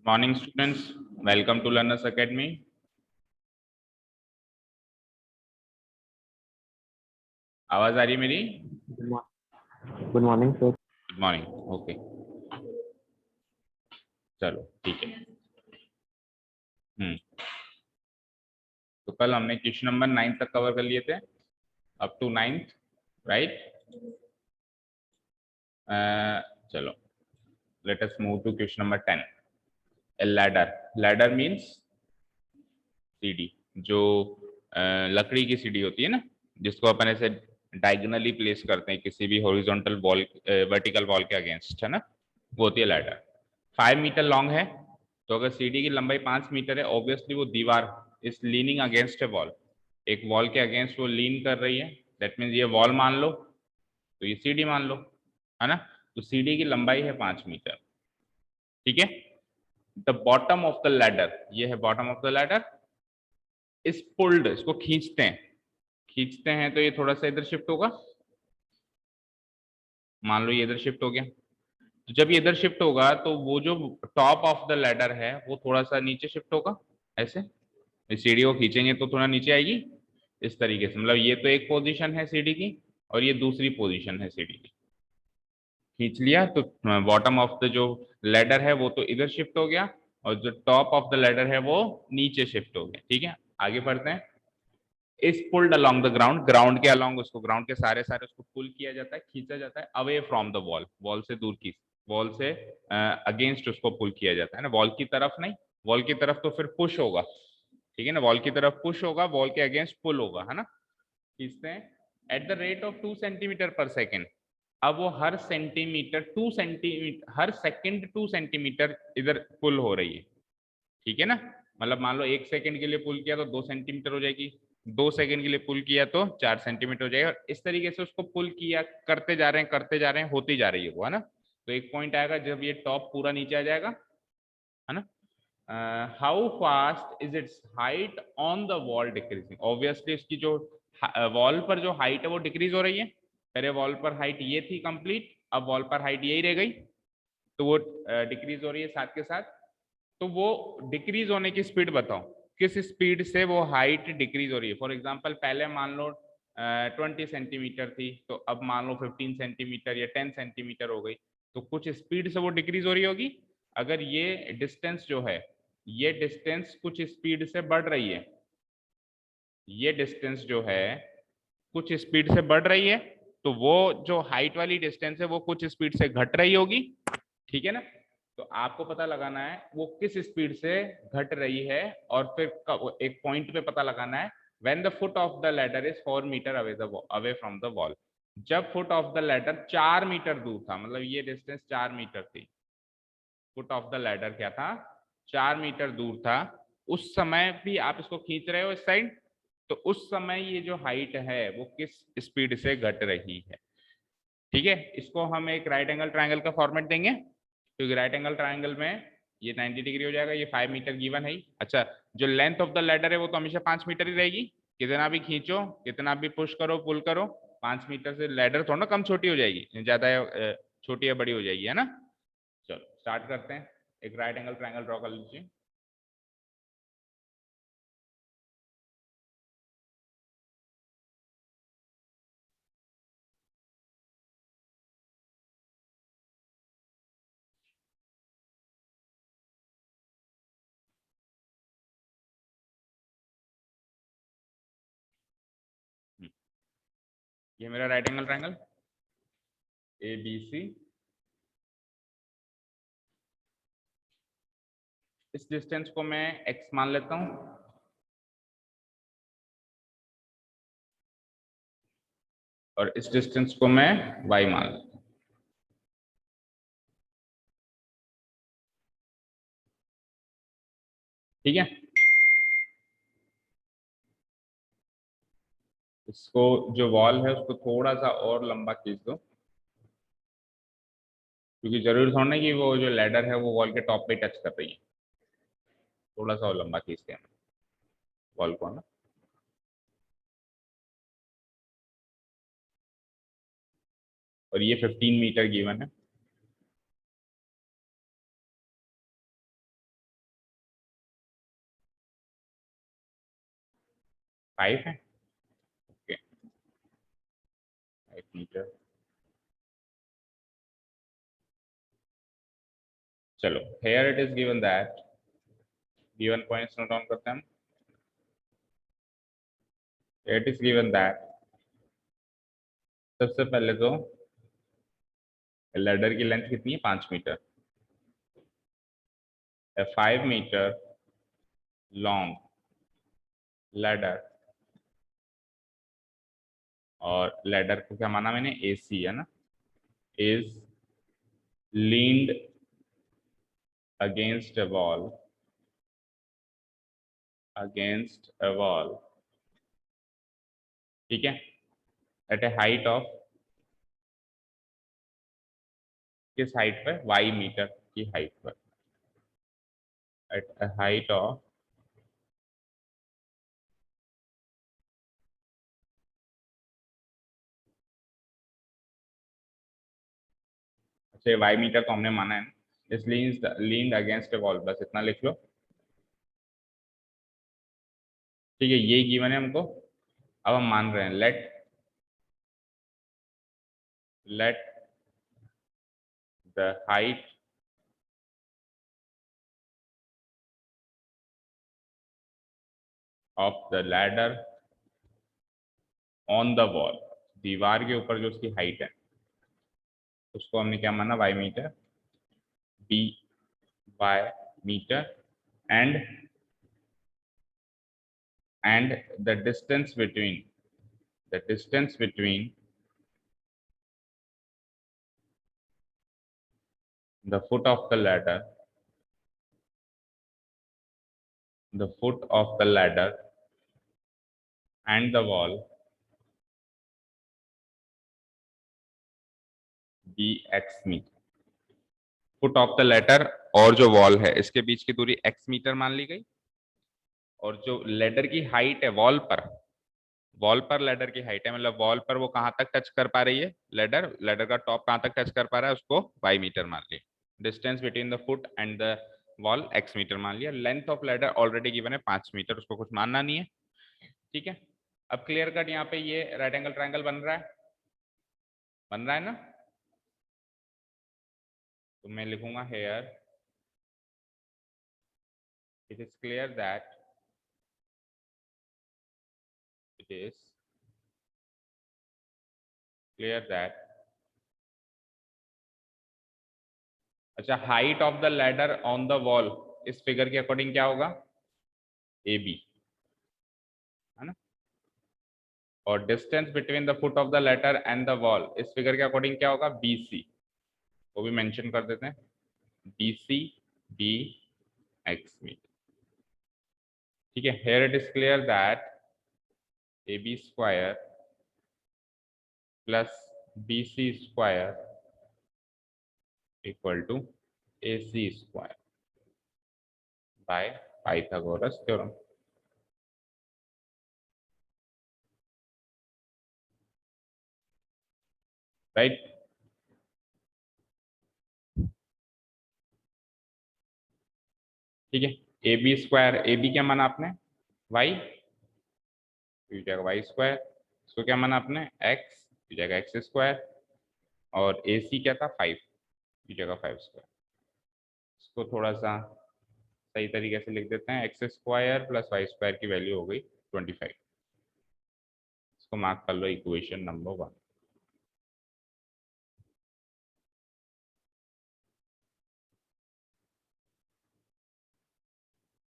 Morning students, welcome to learners academy. आवाज आ रही है मेरी? Good morning sir. Good morning. Okay, चलो ठीक है। तो कल हमने क्वेश्चन नंबर 9 तक कवर कर लिए थे, अप टू 9th, राइट? चलो, let us move to question number 10। A ladder. Ladder means सीढ़ी, जो लकड़ी की सीढ़ी होती है ना, जिसको अपन ऐसे डायगोनली प्लेस करते हैं किसी भी हॉरिजॉन्टल वॉल, वर्टिकल वॉल के अगेंस्ट, है ना, वो होती है लैडर। 5 मीटर लॉन्ग है, तो अगर सीढ़ी की लंबाई 5 मीटर है, ऑब्वियसली वो दीवार is leaning against A wall, एक वॉल के अगेंस्ट वो लीन कर रही है। दैट मीन्स ये वॉल मान लो, तो ये सीढ़ी मान लो, है ना। तो सीढ़ी की लंबाई है 5 मीटर, ठीक है। The bottom of the ladder, ये है बॉटम ऑफ द लैडर, इस पुल्ड, इसको खींचते हैं, खींचते हैं तो ये थोड़ा सा इधर शिफ्ट होगा, मान लो ये इधर शिफ्ट हो गया। तो जब ये इधर शिफ्ट होगा तो वो जो टॉप ऑफ द लैडर है वो थोड़ा सा नीचे शिफ्ट होगा, ऐसे। इस सीढ़ी को खींचेंगे तो थोड़ा नीचे आएगी, इस तरीके से। मतलब ये तो एक पोजीशन है सीढ़ी की, और ये दूसरी पोजीशन है सीढ़ी की। खींच लिया तो बॉटम ऑफ द जो लैडर है वो तो इधर शिफ्ट हो गया, और जो टॉप ऑफ द लैडर है वो नीचे शिफ्ट हो गया, ठीक है। आगे बढ़ते हैं। Is pulled along the ground, ground के अलोंग, उसको ग्राउंड के सारे सारे उसको पुल किया जाता है, खींचा जाता है away from the wall, wall से दूर की, वॉल से अगेंस्ट उसको पुल किया जाता है ना, वॉल की तरफ नहीं। वॉल की तरफ तो फिर पुश होगा, ठीक है ना, वॉल की तरफ पुश होगा, वॉल के अगेंस्ट पुल होगा, है ना। खींचते हैं eight the rate of 2 centimetre पर सेकेंड। अब वो हर सेंटीमीटर 2 सेंटीमीटर, हर सेकेंड 2 सेंटीमीटर इधर पुल हो रही है, ठीक है ना। मतलब मान लो 1 सेकंड के लिए पुल किया तो 2 सेंटीमीटर हो जाएगी, 2 सेकंड के लिए पुल किया तो 4 सेंटीमीटर हो जाएगा, और इस तरीके से उसको पुल किया, करते जा रहे हैं, करते जा रहे हैं, होती जा रही है वो, है ना। तो एक पॉइंट आएगा जब ये टॉप पूरा नीचे आ जाएगा, है ना। How fast is it's height on the wall decreasing, obviously इसकी जो वॉल पर जो हाइट है वो डिक्रीज हो रही है। पहले वॉल पर हाइट ये थी कंप्लीट, अब वॉल पर हाइट यही रह गई, तो वो डिक्रीज हो रही है साथ के साथ। तो वो डिक्रीज होने की स्पीड बताओ, किस स्पीड से वो हाइट डिक्रीज हो रही है। फॉर एग्जांपल पहले मान लो 20 सेंटीमीटर थी, तो अब मान लो 15 सेंटीमीटर या 10 सेंटीमीटर हो गई, तो कुछ स्पीड से वो डिक्रीज हो रही होगी। अगर ये डिस्टेंस जो है, ये डिस्टेंस कुछ स्पीड से बढ़ रही है, ये डिस्टेंस जो है कुछ स्पीड से बढ़ रही है, तो वो जो हाइट वाली डिस्टेंस है वो कुछ स्पीड से घट रही होगी, ठीक है ना। तो आपको पता लगाना है वो किस स्पीड से घट रही है, और फिर एक पॉइंट पे पता लगाना है when the foot of the ladder is 4 metre away from the wall. जब foot of the ladder 4 metre दूर था, मतलब ये डिस्टेंस 4 मीटर थी, फुट ऑफ द लैडर क्या था, 4 मीटर दूर था, उस समय भी आप इसको खींच रहे हो इस साइड, तो उस समय ये जो हाइट है वो किस स्पीड से घट रही है, ठीक है। इसको हम एक राइट एंगल ट्राइंगल का फॉर्मेट देंगे, क्योंकि राइट एंगल ट्राइंगल में ये 90 डिग्री हो जाएगा, ये 5 मीटर गिवन है ही। अच्छा, जो लेंथ ऑफ द लैडर है वो तो हमेशा 5 मीटर ही रहेगी, कितना भी खींचो, कितना भी पुश करो, पुल करो, 5 मीटर से लैडर थोड़ा ना कम छोटी हो जाएगी, ज्यादा छोटी या बड़ी हो जाएगी, है ना। चलो स्टार्ट करते हैं, एक राइट एंगल ट्राइंगल ड्रॉ कर लीजिए। ये मेरा right angle triangle A B C. इस डिस्टेंस को मैं x मान लेता हूं, और इस डिस्टेंस को मैं y मान लेता हूं, ठीक है। इसको, जो वॉल है उसको थोड़ा सा और लंबा खींच दो, क्योंकि जरूरी थोड़ा ना कि वो जो लैडर है वो वॉल के टॉप पे टच कर रही है, थोड़ा सा और लंबा खींचते हैं वॉल को, है ना। और ये 15 मीटर गिवन है, 5 है, ओके 5 मीटर। चलो here it is given that given points note down करते हैं हम। it is given that सबसे पहले तो लैडर की लेंथ कितनी है 5 metre, a 5 meter long ladder, और लैडर को क्या माना मैंने AC है ना, is leaned against a wall, against a wall, ठीक है, at a height of, किस हाइट पर, y मीटर की हाइट पर, at a height of अच्छा y मीटर तो हमने माना है, इसलिए लीन्ड अगेंस्ट ए वॉल, बस इतना लिख लो, ठीक है, ये गिवन है हमको। अब हम मान रहे हैं let the height of the ladder on the wall, दीवार के ऊपर जो उसकी हाइट है उसको हमने क्या माना y metre, b y metre, and the distance between the foot of the ladder and the wall be x metre. Foot of the ladder और जो वॉल है इसके बीच की दूरी x मीटर मान ली गई, और जो लेडर की हाइट है वॉल पर लेडर की हाइट है, मतलब वॉल पर वो कहां तक टच कर पा रही है, लेडर का टॉप कहां तक टच कर पा रहा है उसको y मीटर मान लिया, distance between the foot and the wall x metre मान लिया, length of ladder already given है 5 मीटर, उसको कुछ मानना नहीं है, ठीक है। अब क्लियर कट यहाँ पे ये राइट एंगल ट्रायंगल बन रहा है ना, तो मैं लिखूंगा here it is clear that अच्छा height of the ladder on the wall इस फिगर के अकॉर्डिंग क्या होगा, AB है ना, और distance between the foot of the ladder and the wall इस फिगर के अकॉर्डिंग क्या होगा, BC, वो भी मेंशन कर देते हैं, BC B x मीटर, ठीक है। here it is clear that AB square plus BC square equal to AC square by Pythagoras theorem, right? ठीक है, AB स्क्वायर, AB क्या माना आपने y, तो ये जाएगा y स्क्वायर, इसको क्या माना आपने x, ये जाएगा x स्क्वायर, और AC क्या था 5, ये जाएगा 5 स्क्वायर। इसको थोड़ा सा सही तरीके से लिख देते हैं, x square plus y square की वैल्यू हो गई 25, इसको मार्क कर लो इक्वेशन नंबर 1।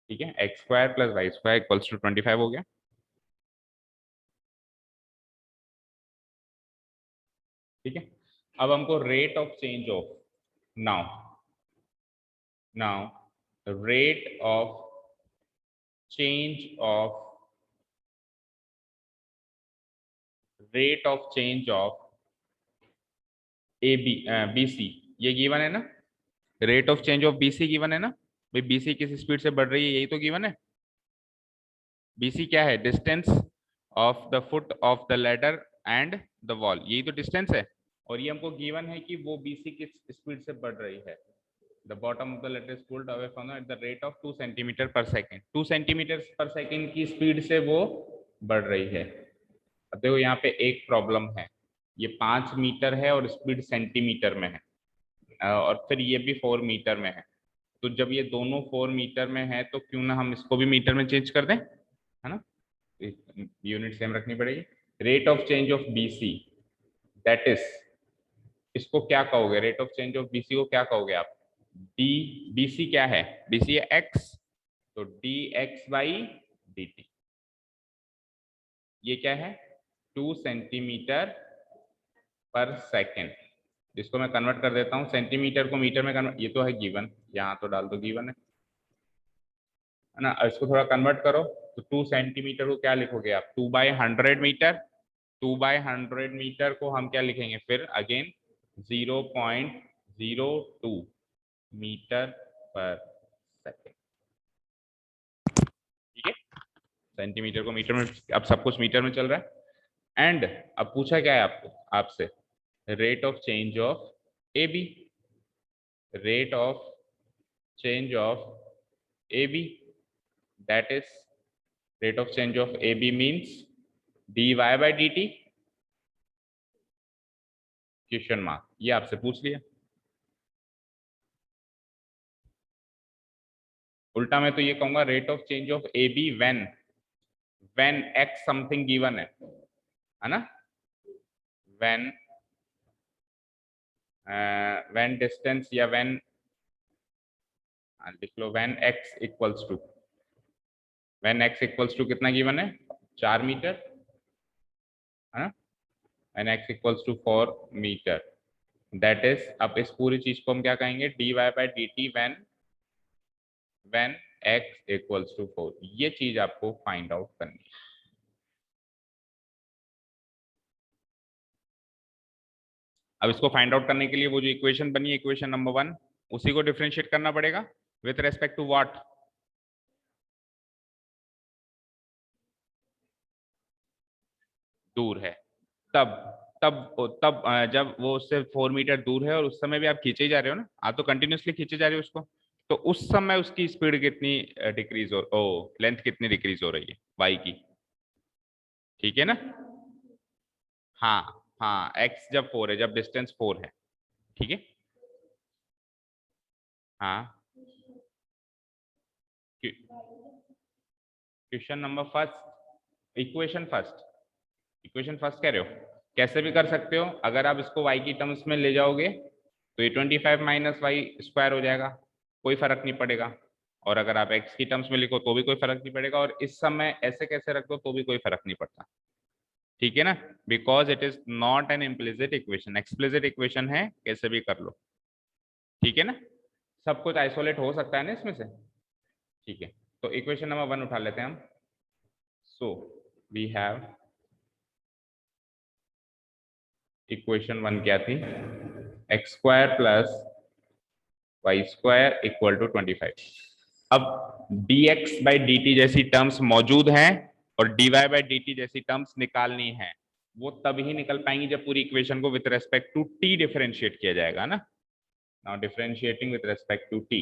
ठीक है, x square plus y square equals to 25 हो गया, ठीक है। अब हमको rate of change of now rate of change of BC ये गिवन है ना, rate of change of BC given है ना, भाई BC किस स्पीड से बढ़ रही है यही तो गिवन है, BC क्या है, distance of the foot of the ladder and the wall, यही तो डिस्टेंस है, और ये हमको गिवन है कि वो BC किस स्पीड से बढ़ रही है, the bottom of the letter is pulled away from at the rate of 2 centimeter per second, 2 centimeters per second की स्पीड से वो बढ़ रही है। अब देखो यहाँ पे एक प्रॉब्लम है, ये 5 मीटर है और स्पीड सेंटीमीटर में है, और फिर ये भी 4 मीटर में है। तो जब ये दोनों 4 मीटर में है तो क्यों ना हम इसको भी मीटर में चेंज कर दें, है ना। यूनिट सेम रखनी पड़ेगी। Rate of change of BC, that is, इसको क्या कहोगे, rate of change of BC को क्या कहोगे आप? डी, बीसी क्या है, बीसी है एक्स, तो D x by d T. ये क्या है, 2 सेंटीमीटर पर सेकेंड। इसको मैं कन्वर्ट कर देता हूँ, सेंटीमीटर को मीटर में कन्वर्ट, ये तो है गिवन, यहाँ तो डाल दो गिवन है ना। इसको थोड़ा कन्वर्ट करो, तो 2 सेंटीमीटर को क्या लिखोगे आप, 2/100 मीटर। 2/100 मीटर को हम क्या लिखेंगे फिर अगेन, 0.02 मीटर पर सेकेंड। ठीक है, सेंटीमीटर को मीटर में, अब सब कुछ मीटर में चल रहा है। एंड अब पूछा क्या है आपको, आपसे rate of change of A B, rate of change of A B, that is, rate of change of AB means dy by dt, question mark, ये आपसे पूछ लिया। उल्टा मैं तो ये कहूंगा rate of change of AB when x something given है ना, व्हेन डिस्टेंस या व्हेन, लिख लो when x equals to, when x equals to कितना गिवन है, 4 मीटर, है ना, when x equals to 4 metre, that is, अब इस पूरी चीज को हम क्या कहेंगे, dy by dt when x equals to 4। ये चीज आपको फाइंड आउट करनी है। अब इसको फाइंड आउट करने के लिए वो जो इक्वेशन बनी है, इक्वेशन नंबर 1, उसी को डिफरेंशिएट करना पड़ेगा विथ रेस्पेक्ट टू व्हाट, दूर है। तब तब जब वो उससे 4 मीटर दूर है और उस समय भी आप खींचे ही जा रहे हो ना, आप तो कंटिन्यूअसली खींचे जा रहे हो उसको, तो उस समय उसकी स्पीड कितनी डिक्रीज हो, ओ लेंथ कितनी डिक्रीज हो रही है, वाई की। ठीक है ना, हाँ हाँ, एक्स जब 4 है, जब डिस्टेंस 4 है। ठीक है, हाँ, question number first, equation first, equation first कह रहे हो, कैसे भी कर सकते हो। अगर आप इसको y की टर्म्स में ले जाओगे तो ये 25 माइनस वाई स्क्वायर हो जाएगा, कोई फर्क नहीं पड़ेगा। और अगर आप x की टर्म्स में लिखो तो भी कोई फर्क नहीं पड़ेगा, और इस समय ऐसे कैसे रख दो तो भी कोई फर्क नहीं पड़ता। ठीक है ना, because it is not an implicit equation, explicit equation है, कैसे भी कर लो। ठीक है ना, सब कुछ आइसोलेट हो सकता है ना इसमें से। ठीक है, तो इक्वेशन नंबर 1 उठा लेते हैं हम। सो वी हैव, इक्वेशन 1 क्या थी, x square plus y square equal to 25। अब dx बाई डी टी जैसी टर्म्स मौजूद हैं और dy बाई डी टी जैसी टर्म्स निकालनी है, वो तभी निकल पाएंगी जब पूरी इक्वेशन को with respect to t differentiate किया जाएगा ना। Now differentiating with respect to t,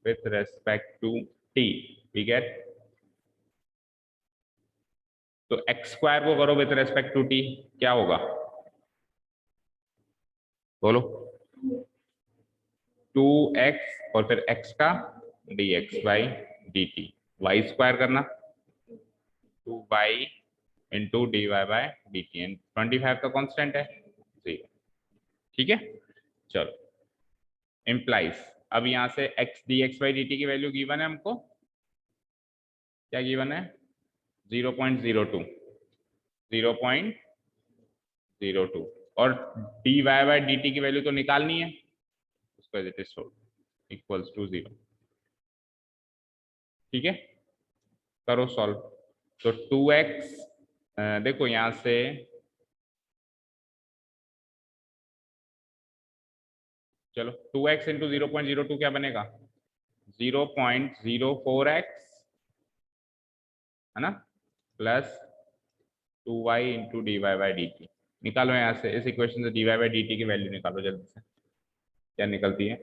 with respect to t, we get, तो एक्स स्क्वायर को करो विथ रेस्पेक्ट टू टी, क्या होगा बोलो, 2x और फिर x का dx by d t, y square करना 2y into d y by d t, and 25 का कॉन्स्टेंट है 0। ठीक है, चलो, इम्प्लाइज, अब यहां से x dx by d t की वैल्यू गिवन है हमको, क्या गिवन है, 0.02, 0.02, और d y by d t की वैल्यू तो निकालनी है, उसको एज इट इज छोड़, इक्वल्स टू 0। ठीक है, करो सॉल्व, तो 2x, देखो यहां से, चलो 2x इंटू 0.02 क्या बनेगा, 0.04x, है ना, plus 2y into d y by d t. निकालो यहाँ से, इस इक्वेशन से d y by d t की वैल्यू निकालो जल्दी से। क्या निकलती है?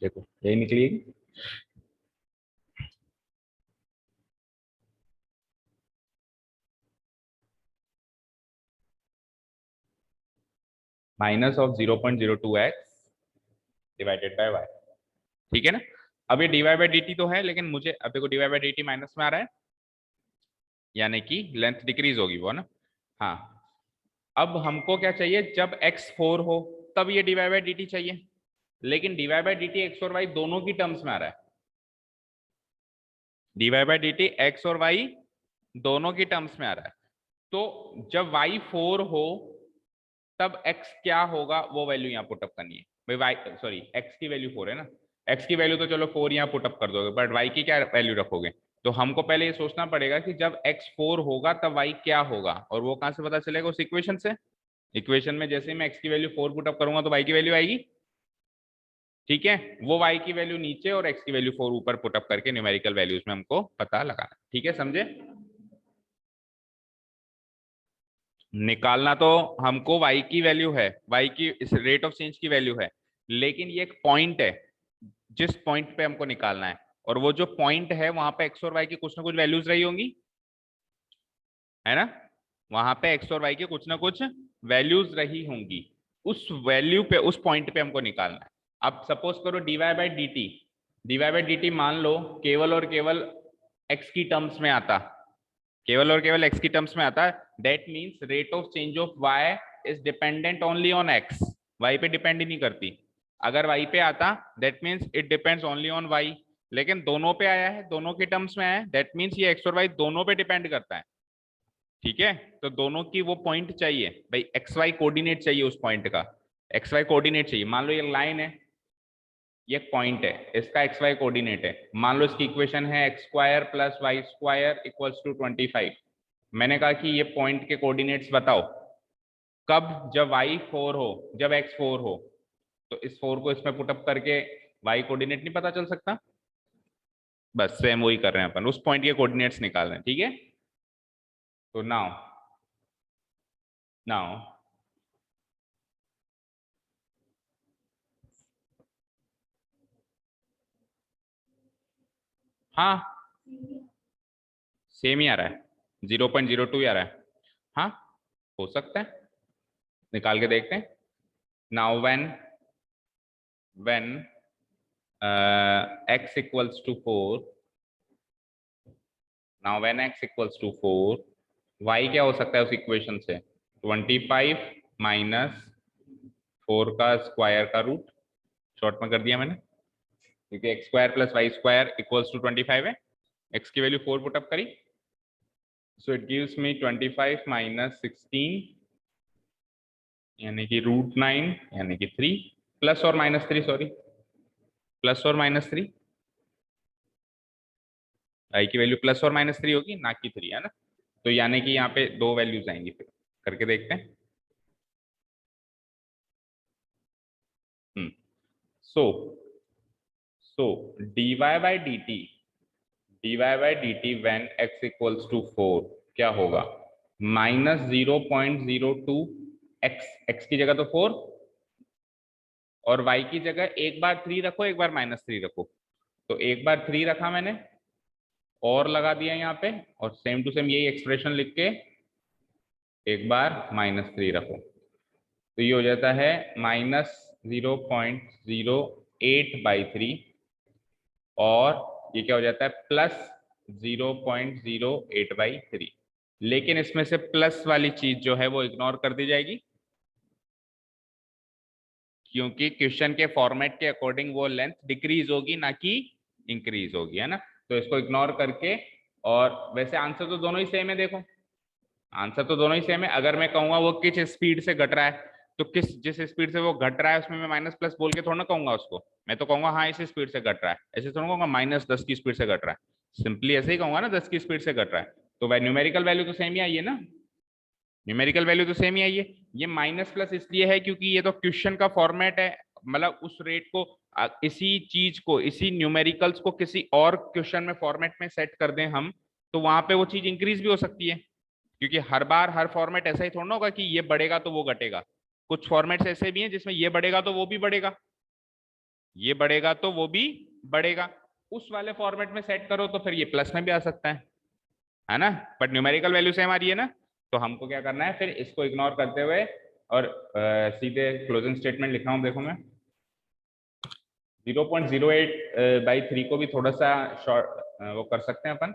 देखो यही निकलेगी। -0.02x divided by y। ठीक है ना? अब ये dy बाई डी टी तो है, लेकिन मुझे अब देखो dy by d T minus में आ रहा है, यानी कि लेंथ डिक्रीज होगी वो ना। हाँ, अब हमको क्या चाहिए, जब x 4 हो तब ये dy बाई डी टी चाहिए, लेकिन dy by d T x और y दोनों की टर्म्स में आ रहा है। dy by d T x और y दोनों की टर्म्स में आ रहा है। तो जब y 4 हो तब x क्या होगा वो वैल्यू यहाँ पुटअप करनी है भाई। y सॉरी x की वैल्यू 4 है ना, x की वैल्यू तो चलो 4 यहाँ पुटअप कर दोगे, बट y की क्या वैल्यू रखोगे? तो हमको पहले ये सोचना पड़ेगा कि जब x 4 होगा तब y क्या होगा, और वो कहाँ से पता चलेगा? उस इक्वेशन से। इक्वेशन में जैसे ही मैं x की वैल्यू 4 पुटअप करूंगा तो y की वैल्यू आएगी। ठीक है, वो y की वैल्यू नीचे और x की वैल्यू 4 ऊपर पुटअप करके न्यूमेरिकल वैल्यूज में हमको पता लगाना। ठीक है, समझे? निकालना तो हमको y की वैल्यू है, y की इस रेट ऑफ चेंज की वैल्यू है, लेकिन ये एक पॉइंट है जिस पॉइंट पे हमको निकालना है, और वो जो पॉइंट है वहां पे x और y की कुछ ना कुछ वैल्यूज रही होंगी, है ना? वहां पे x और y की कुछ ना कुछ वैल्यूज रही होंगी, उस वैल्यू पे, उस पॉइंट पे हमको निकालना है। अब सपोज करो dy बाई डी टी मान लो केवल और केवल x की टर्म्स में आता, केवल और केवल x की टर्म्स में आता है। That means rate of change of y is dependent only on x, y पे डिपेंड ही नहीं करती। अगर y पे आता that means it depends only on y, लेकिन दोनों पे आया है, दोनों के टर्म्स में आया है, दैट मींस ये x और y दोनों पे डिपेंड करता है। ठीक है, तो दोनों की वो पॉइंट चाहिए भाई, एक्स वाई कोऑर्डिनेट चाहिए उस पॉइंट का, एक्स वाई कोऑर्डिनेट चाहिए। मान लो ये लाइन है, ये पॉइंट है, इसका एक्स वाई कोऑर्डिनेट है। मान लो इसकी इक्वेशन है x square plus y square equals to 25। मैंने कहा कि ये पॉइंट के कोऑर्डिनेट्स बताओ कब, जब y 4 हो, जब x 4 हो। तो इस 4 को इसमें पुटअप करके y कोऑर्डिनेट नहीं पता चल सकता? बस सेम वही कर रहे हैं अपन, उस पॉइंट के कोऑर्डिनेट्स निकाल रहे हैं। ठीक है, तो नाउ नाउ हाँ सेम ही आ रहा है, 0.02 ही आ रहा है। हाँ हो सकता है, निकाल के देखते हैं। Now when x equals to 4, now when x equals to 4, y क्या हो सकता है उस इक्वेशन से? 25 माइनस 4 का स्क्वायर का रूट, शॉर्ट में कर दिया मैंने, क्योंकि x square plus y square equals to 25 है। x की वैल्यू 4 पुट अप करी, so it gives me 25 minus 16 यानी कि √9 यानी कि 3 प्लस और माइनस 3, सॉरी प्लस और माइनस 3, आई की वैल्यू प्लस और माइनस 3 होगी ना कि 3, है ना? तो यानी कि यहाँ पे दो वैल्यूज आएंगी, फिर करके देखते हैं। So so dy by d t when x equals to 4 क्या होगा? -0.02 x की जगह तो 4 और y की जगह एक बार 3 रखो, एक बार -3 रखो। तो एक बार 3 रखा मैंने और लगा दिया यहाँ पे, और सेम टू सेम यही एक्सप्रेशन लिख के एक बार -3 रखो, तो ये हो जाता है -0.08/3, और ये क्या हो जाता है +0.08/3। लेकिन इसमें से प्लस वाली चीज जो है वो इग्नोर कर दी जाएगी, क्योंकि क्वेश्चन के फॉर्मेट के अकॉर्डिंग वो लेंथ डिक्रीज होगी ना कि इंक्रीज होगी, है ना? तो इसको इग्नोर करके, और वैसे आंसर तो दोनों ही सेम है, देखो आंसर तो दोनों ही सेम है। अगर मैं कहूंगा वो किस स्पीड से घट रहा है, तो जिस स्पीड से वो घट रहा है उसमें मैं माइनस प्लस बोल के थोड़ा ना कहूंगा उसको, मैं तो कहूंगा हाँ इस स्पीड से घट रहा है, ऐसे थोड़ा कहूंगा -10 की स्पीड से घट रहा है, सिंपली ऐसे ही कहूंगा ना 10 की स्पीड से घट रहा है। तो वह न्यूमेरिकल वैल्यू तो सेम ही आई है ना, न्यूमेरिकल वैल्यू तो सेम ही आई है। ये माइनस प्लस इसलिए है क्योंकि ये तो क्वेश्चन का फॉर्मेट है, मतलब उस रेट को इसी चीज को, इसी न्यूमेरिकल्स को किसी और क्वेश्चन में फॉर्मेट में सेट कर दें हम, तो वहां पे वो चीज इंक्रीज भी हो सकती है, क्योंकि हर बार हर फॉर्मेट ऐसा ही थोड़ा ना होगा कि ये बढ़ेगा तो वो घटेगा। कुछ फॉर्मेट्स ऐसे भी हैं जिसमें ये बढ़ेगा तो वो भी बढ़ेगा, ये बढ़ेगा तो वो भी बढ़ेगा। उस वाले फॉर्मेट में सेट करो तो फिर ये प्लस में भी आ सकता है ना, बट न्यूमेरिकल वैल्यू सेम आ रही है ना। तो हमको क्या करना है फिर, इसको इग्नोर करते हुए और सीधे क्लोजिंग स्टेटमेंट लिख रहा हूं, देखो मैं 0.08/3 को भी थोड़ा सा शॉर्ट वो कर सकते हैं अपन,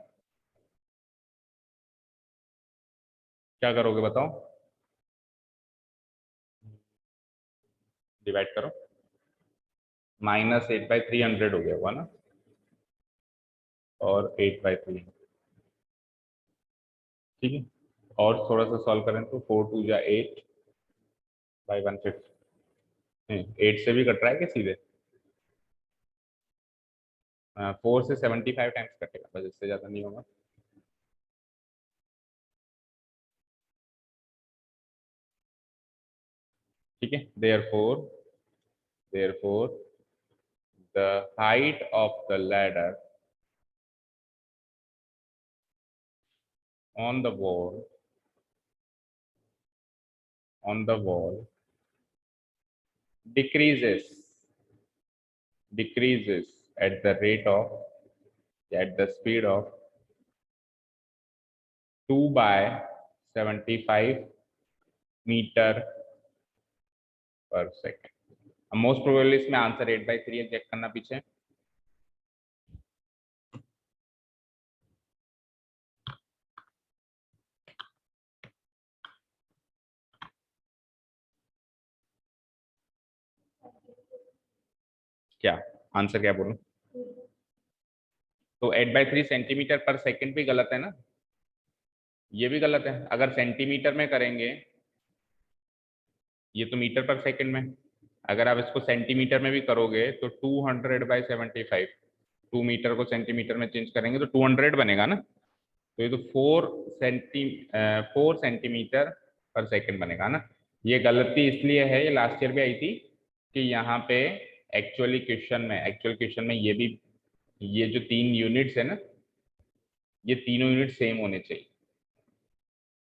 क्या करोगे बताओ, डिवाइड करो, -8/300 हो गया हुआ ना, और 8/3, ठीक है। और थोड़ा सा सॉल्व करें तो 4×2=8/150, 8 से भी कट रहा है क्या सीधे, 4 से 75 टाइम्स कटेगा बस, इससे ज्यादा नहीं होगा। ठीक है, therefore the height of the ladder on the wall decreases at the rate of, at the speed of 2/75 metre पर सेकेंड। मोस्ट प्रोबेबली इसमें आंसर 8/3 है, चेक करना पीछे। क्या आंसर, क्या बोलूं, तो 8/3 सेंटीमीटर पर सेकंड भी गलत है ना, ये भी गलत है। अगर सेंटीमीटर में करेंगे, ये तो मीटर पर सेकंड में, अगर आप इसको सेंटीमीटर में भी करोगे तो 200/75, 2 मीटर को सेंटीमीटर में चेंज करेंगे तो 200 बनेगा ना, तो ये तो 4 सेंटीमीटर पर सेकंड बनेगा ना। ये गलती इसलिए है, ये लास्ट ईयर भी आई थी, कि यहाँ पे एक्चुअल क्वेश्चन में ये भी, ये जो 3 यूनिट्स है ना, ये तीनों यूनिट सेम होने चाहिए।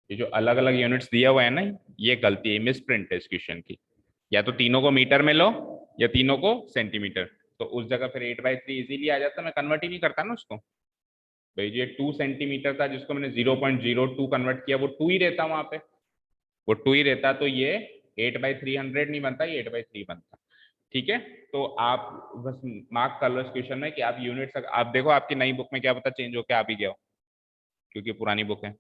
ये जो अलग अलग यूनिट्स दिया हुआ है ना, ये गलती है, मिस प्रिंट है इस क्वेश्चन की। या तो तीनों को मीटर में लो या तीनों को सेंटीमीटर, तो उस जगह फिर 8/3 इजीली आ जाता, मैं कन्वर्ट ही नहीं करता ना उसको। भाई ये 2 सेंटीमीटर था जिसको मैंने 0.02 कन्वर्ट किया, वो 2 ही रहता वहां पे, वो 2 ही रहता, तो ये 8/300 नहीं बनता, ये 8/3 बनता। ठीक है, तो आप बस मार्क कर लो इस क्वेश्चन में कि आप यूनिट्स, आप देखो आपकी नई बुक में क्या पता चेंज होकर आ भी गया हो, क्योंकि पुरानी बुक है,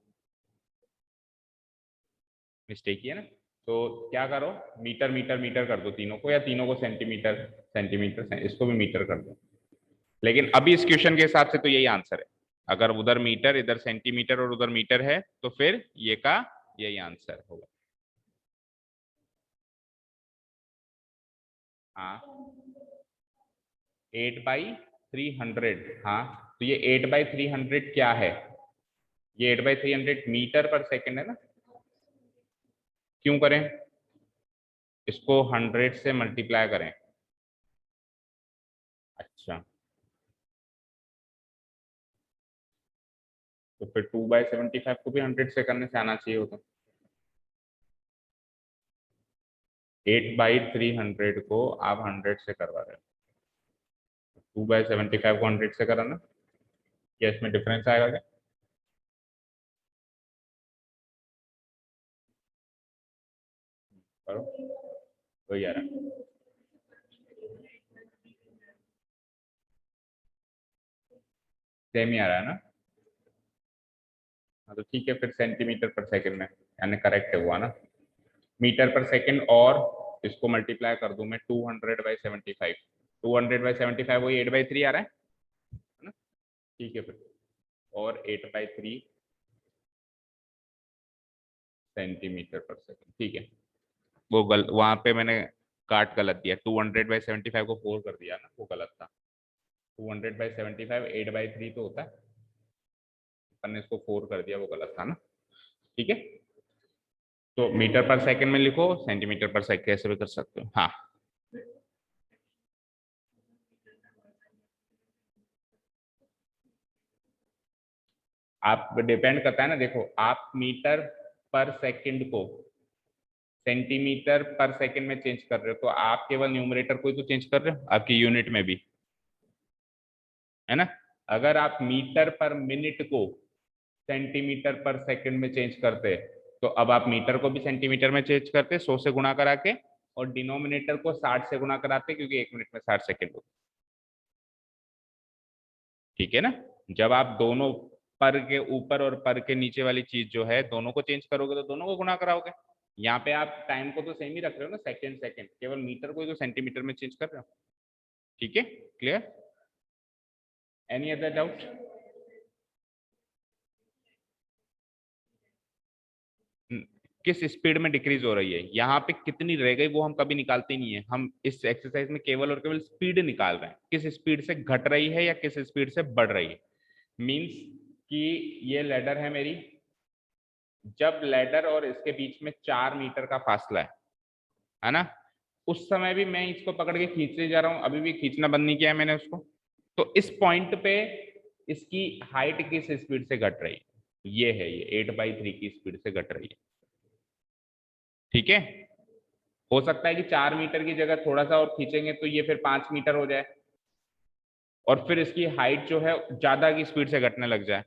मिस्टेक ही है ना। तो क्या करो, मीटर मीटर मीटर कर दो तीनों को, या तीनों को सेंटीमीटर सेंटीमीटर, इसको भी मीटर कर दो। लेकिन अभी इस क्वेश्चन के हिसाब से तो यही आंसर है, अगर उधर मीटर इधर सेंटीमीटर और उधर मीटर है तो फिर ये का यही आंसर होगा। हाँ 8/300, हाँ तो ये 8/300 क्या है, ये 8/300 मीटर पर सेकंड है ना। क्यों करें, इसको 100 से मल्टीप्लाई करें। अच्छा, तो फिर 2/75 को भी 100 से करने से आना चाहिए होता। 8/300 को आप 100 से करवा रहे हो, 2/75 को 100 से कराना, क्या इसमें डिफरेंस आएगा क्या। करो, तो यार सेम ही आ रहा है ना। हाँ तो ठीक है, फिर सेंटीमीटर पर सेकंड में, यानी करेक्ट है हुआ ना, मीटर पर सेकंड, और इसको मल्टीप्लाई कर दूं मैं 200/75, 200/75 वही 8/3 आ रहा है ना। ठीक है फिर, और 8/3 सेंटीमीटर पर सेकंड, ठीक है। वहां पे मैंने काट गलत दिया, 200/75 को 4 कर दिया ना, वो गलत था। 200/75 8/3 तो होता है, अपन ने इसको 4 कर दिया, वो गलत था ना। ठीक है, तो मीटर पर सेकंड में लिखो, सेंटीमीटर पर सेकंड कैसे भी कर सकते हो। हाँ, आप डिपेंड करता है ना, देखो आप मीटर पर सेकंड को सेंटीमीटर पर सेकंड में चेंज कर रहे हो, तो आप केवल न्यूमरेटर को ही तो चेंज कर रहे हो, आपकी यूनिट में भी, है ना। अगर आप मीटर पर मिनट को सेंटीमीटर पर सेकंड में चेंज करते, तो अब आप मीटर को भी सेंटीमीटर में चेंज करते 100 से गुणा करा के, और डिनोमिनेटर को 60 से गुणा कराते, क्योंकि 1 मिनट में 60 सेकंड होते। ठीक है ना। जब आप दोनों पर के ऊपर और पर के नीचे वाली चीज जो है दोनों को चेंज करोगे, तो दोनों को गुणा कराओगे। यहाँ पे आप टाइम को तो सेम ही रख रहे हो ना, सेकंड सेकंड, केवल मीटर को ही तो सेंटीमीटर में चेंज कर रहे हो। ठीक है, क्लियर। Any other doubt. किस स्पीड में डिक्रीज हो रही है, यहाँ पे कितनी रह गई वो हम कभी निकालते नहीं है, हम इस एक्सरसाइज में केवल और केवल स्पीड निकाल रहे हैं, किस स्पीड से घट रही है या किस स्पीड से बढ़ रही है। मींस कि ये लैडर है मेरी, जब लैडर और इसके बीच में 4 मीटर का फासला है ना, उस समय भी मैं इसको पकड़ के खींचते जा रहा हूं, अभी भी खींचना बंद नहीं किया है मैंने उसको। तो इस पॉइंट पे इसकी हाइट किस स्पीड से घट रही है, ये है, ये 8/3 की स्पीड से घट रही है। ठीक है, हो सकता है कि 4 मीटर की जगह थोड़ा सा और खींचेंगे तो ये फिर 5 मीटर हो जाए, और फिर इसकी हाइट जो है ज्यादा की स्पीड से घटने लग जाए,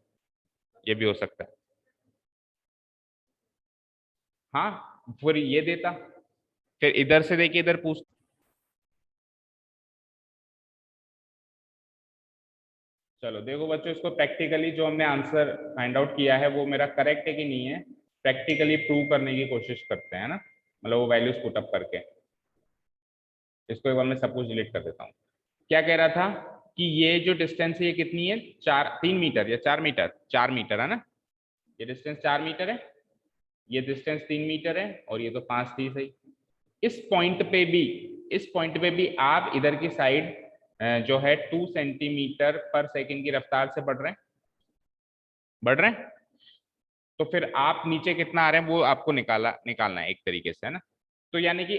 ये भी हो सकता है। हाँ, फिर ये देता, फिर इधर से देखिए, इधर पूछ। चलो देखो बच्चों, इसको प्रैक्टिकली जो हमने आंसर फाइंड आउट किया है वो मेरा करेक्ट है कि नहीं है, प्रैक्टिकली प्रूव करने की कोशिश करते हैं ना, मतलब वो वैल्यूज पुट अप करके। इसको एक बार मैं सब कुछ डिलीट कर देता हूँ। क्या कह रहा था कि ये जो डिस्टेंस है ये कितनी है, 3 मीटर या 4 मीटर, 4 मीटर है ना, ये डिस्टेंस 4 मीटर है, ये डिस्टेंस 3 मीटर है, और ये तो 5 थी सही। इस पॉइंट पे भी, इस पॉइंट पे भी आप इधर की साइड जो है 2 सेंटीमीटर पर सेकंड की रफ्तार से बढ़ रहे हैं, बढ़ रहे हैं। तो फिर आप नीचे कितना आ रहे हैं वो आपको निकालना है एक तरीके से, है ना। तो यानी कि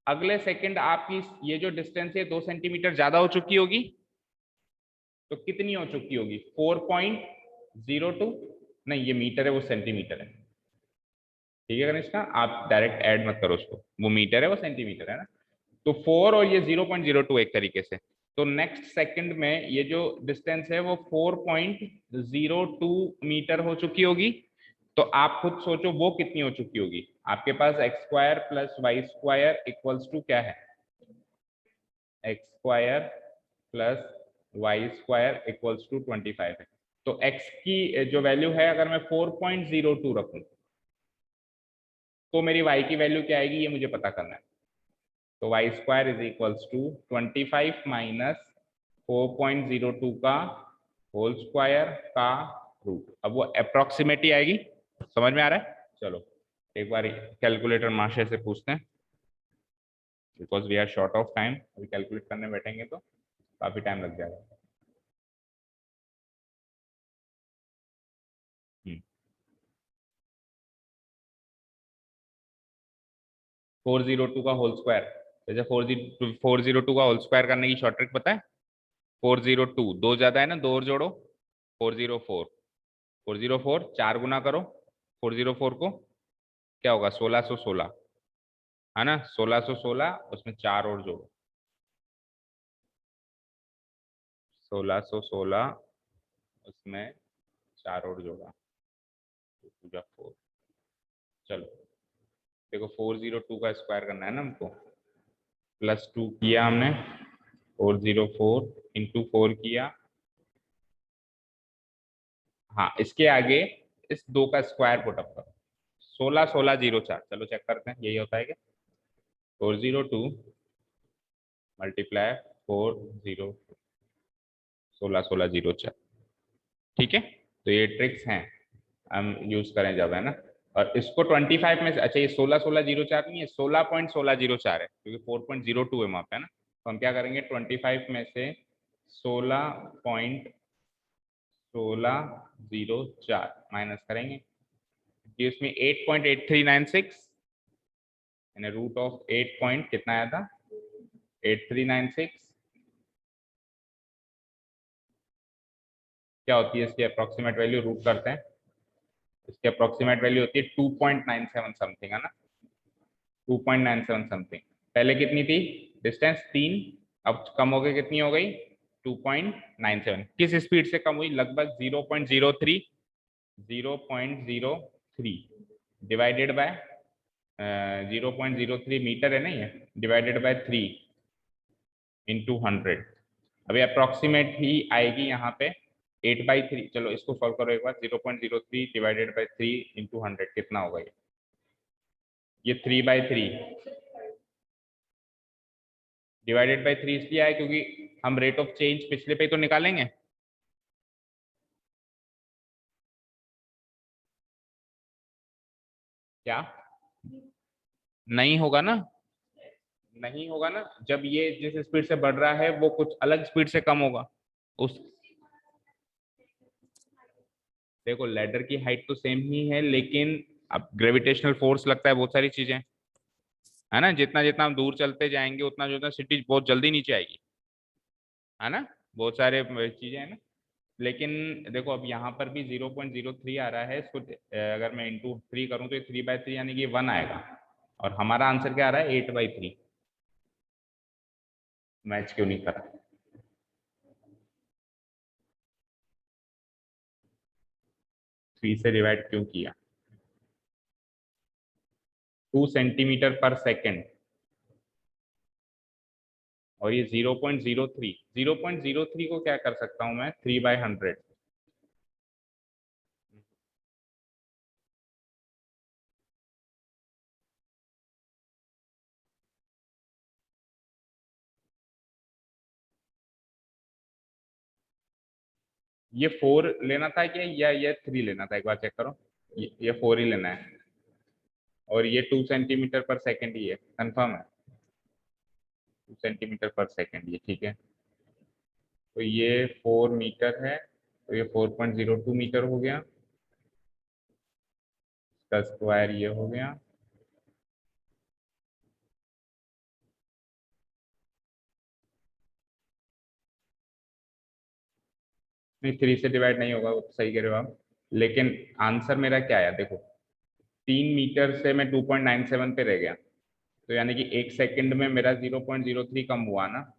अगले सेकंड आपकी ये जो डिस्टेंस है 2 सेंटीमीटर ज्यादा हो चुकी होगी, तो कितनी हो चुकी होगी, 4.02, नहीं ये मीटर है वो सेंटीमीटर है। ठीक है कनिष्का, आप डायरेक्ट ऐड मत करो उसको, वो मीटर है वो सेंटीमीटर है ना। तो 4 और ये 0.02 एक तरीके से, तो नेक्स्ट सेकंड में ये जो डिस्टेंस है वो 4.02 मीटर हो चुकी होगी। तो आप खुद सोचो वो कितनी हो चुकी होगी। आपके पास x² + y² इक्वल्स टू क्या है, x² + y² इक्वल्स टू 25 है। तो x की जो वैल्यू है, अगर मैं 4.02 रखूं, तो मेरी y की वैल्यू क्या आएगी ये मुझे पता करना है। तो y² is equals to 25 minus 4.02 का होल स्क्वायर का रूट। अब वो अप्रोक्सीमेट ही आएगी, समझ में आ रहा है। चलो एक बार कैलकुलेटर मास्टर से पूछते हैं, because we are short of time, अभी कैलकुलेट करने बैठेंगे तो काफी टाइम लग जाएगा। 402 का होल स्क्वायर, जैसे 402 का होल स्क्वायर करने की शॉर्ट ट्रिक पता है। 402, दो ज्यादा है ना, दो और जोड़ो, 404, 404 4 गुना करो 404 को, क्या होगा 1616, है ना, 1616, उसमें 4 और जोड़ो, 1616, उसमें 4 और जोड़ा, पूजा 4। चलो देखो 402 का स्क्वायर करना है ना हमको, +2 किया हमने, 404 इंटू 4 किया, हाँ इसके आगे इस 2 का स्क्वायर पुट अप करो, 161604, चलो चेक करते हैं यही होता है क्या। 402 मल्टीप्लाई 40, 161604। ठीक है, तो ये ट्रिक्स हैं हम यूज करें जब, है ना। और इसको 25 में से, अच्छा ये 16.1604 नहीं है, 16.1604 है, क्योंकि 4.02 है वहां पे, है ना। तो हम क्या करेंगे, 25 में से 16.1604 माइनस करेंगे, कि उसमें 8.8396 यानी रूट ऑफ 8 पॉइंट कितना आया था, 8396। क्या होती है इसकी अप्रोक्सीमेट वैल्यू, रूट करते हैं, इसकी अप्रोक्सीमेट वैल्यू होती है 2.97 समथिंग, है ना, 2.97 समथिंग। पहले कितनी थी डिस्टेंस, 3, अब कम हो गई, कितनी हो गई, 2.97। किस स्पीड से कम हुई, लगभग 0.03, 0.03 डिवाइडेड बाय 0.03 मीटर है ना ये, डिवाइडेड बाय 3 इंटू 100। अभी अप्रोक्सीमेट ही आएगी यहाँ पे 8/3। चलो इसको सॉल्व करो एक बार, 0.03 डिवाइडेड बाय 3 इंटू 100 कितना होगा ये 3/3 डिवाइडेड बाय 3 इसलिए आया क्योंकि हम रेट ऑफ चेंज पिछले पे तो निकालेंगे, क्या नहीं होगा ना, नहीं होगा ना, जब ये जिस स्पीड से बढ़ रहा है वो कुछ अलग स्पीड से कम होगा उस, देखो लैडर की हाइट तो सेम ही है, लेकिन अब ग्रेविटेशनल फोर्स लगता है, बहुत सारी चीजें, है ना, जितना जितना हम दूर चलते जाएंगे उतना जो सिटी बहुत जल्दी नीचे आएगी, है ना, बहुत सारे चीजें हैं ना। लेकिन देखो अब यहाँ पर भी 0.03 आ रहा है, इसको अगर मैं इंटू 3 करूँ तो ये 3/3 यानी कि 1 आएगा, और हमारा आंसर क्या आ रहा है, 8/3। मैच क्यों नहीं करा, 3 से डिवाइड क्यों किया, 2 सेंटीमीटर पर सेकेंड, और ये 0.03, 0.03 को क्या कर सकता हूं मैं, 3/100। ये 4 लेना था क्या, या ये 3 लेना था, एक बार चेक करो, ये 4 ही लेना है, और ये 2 सेंटीमीटर पर सेकेंड ही है, कंफर्म है, 2 सेंटीमीटर पर सेकेंड, ये ठीक है। तो ये 4 मीटर है, तो ये 4.02 मीटर हो गया, इसका स्क्वायर ये हो गया, नहीं 3 से डिवाइड नहीं होगा, वो तो सही कह रहे हो आप, लेकिन आंसर मेरा क्या आया देखो, 3 मीटर से मैं 2.97 पे रह गया, तो यानी कि 1 सेकंड में मेरा 0.03 कम हुआ ना,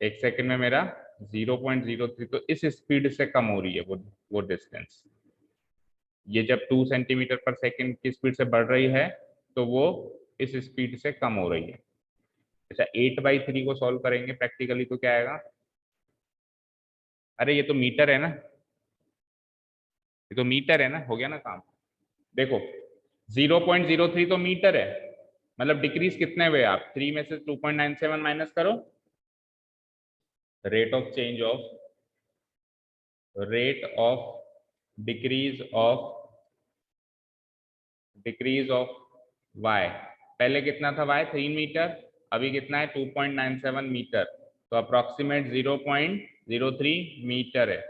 1 सेकंड में मेरा 0.03, तो इस स्पीड से कम हो रही है वो डिस्टेंस, ये जब 2 सेंटीमीटर पर सेकेंड की स्पीड से बढ़ रही है तो वो इस स्पीड से कम हो रही है। अच्छा 8/3 को सॉल्व करेंगे प्रैक्टिकली तो क्या आएगा, अरे ये तो मीटर है ना, ये तो मीटर है ना, हो गया ना काम। देखो 0.03 तो मीटर है, मतलब डिक्रीज कितने हुए आप, 3 में से 2.97 माइनस करो, rate of change of, rate of decrease of y, पहले कितना था y, 3 मीटर, अभी कितना है 2.97 मीटर, तो अप्रोक्सीमेट 0.03 मीटर है।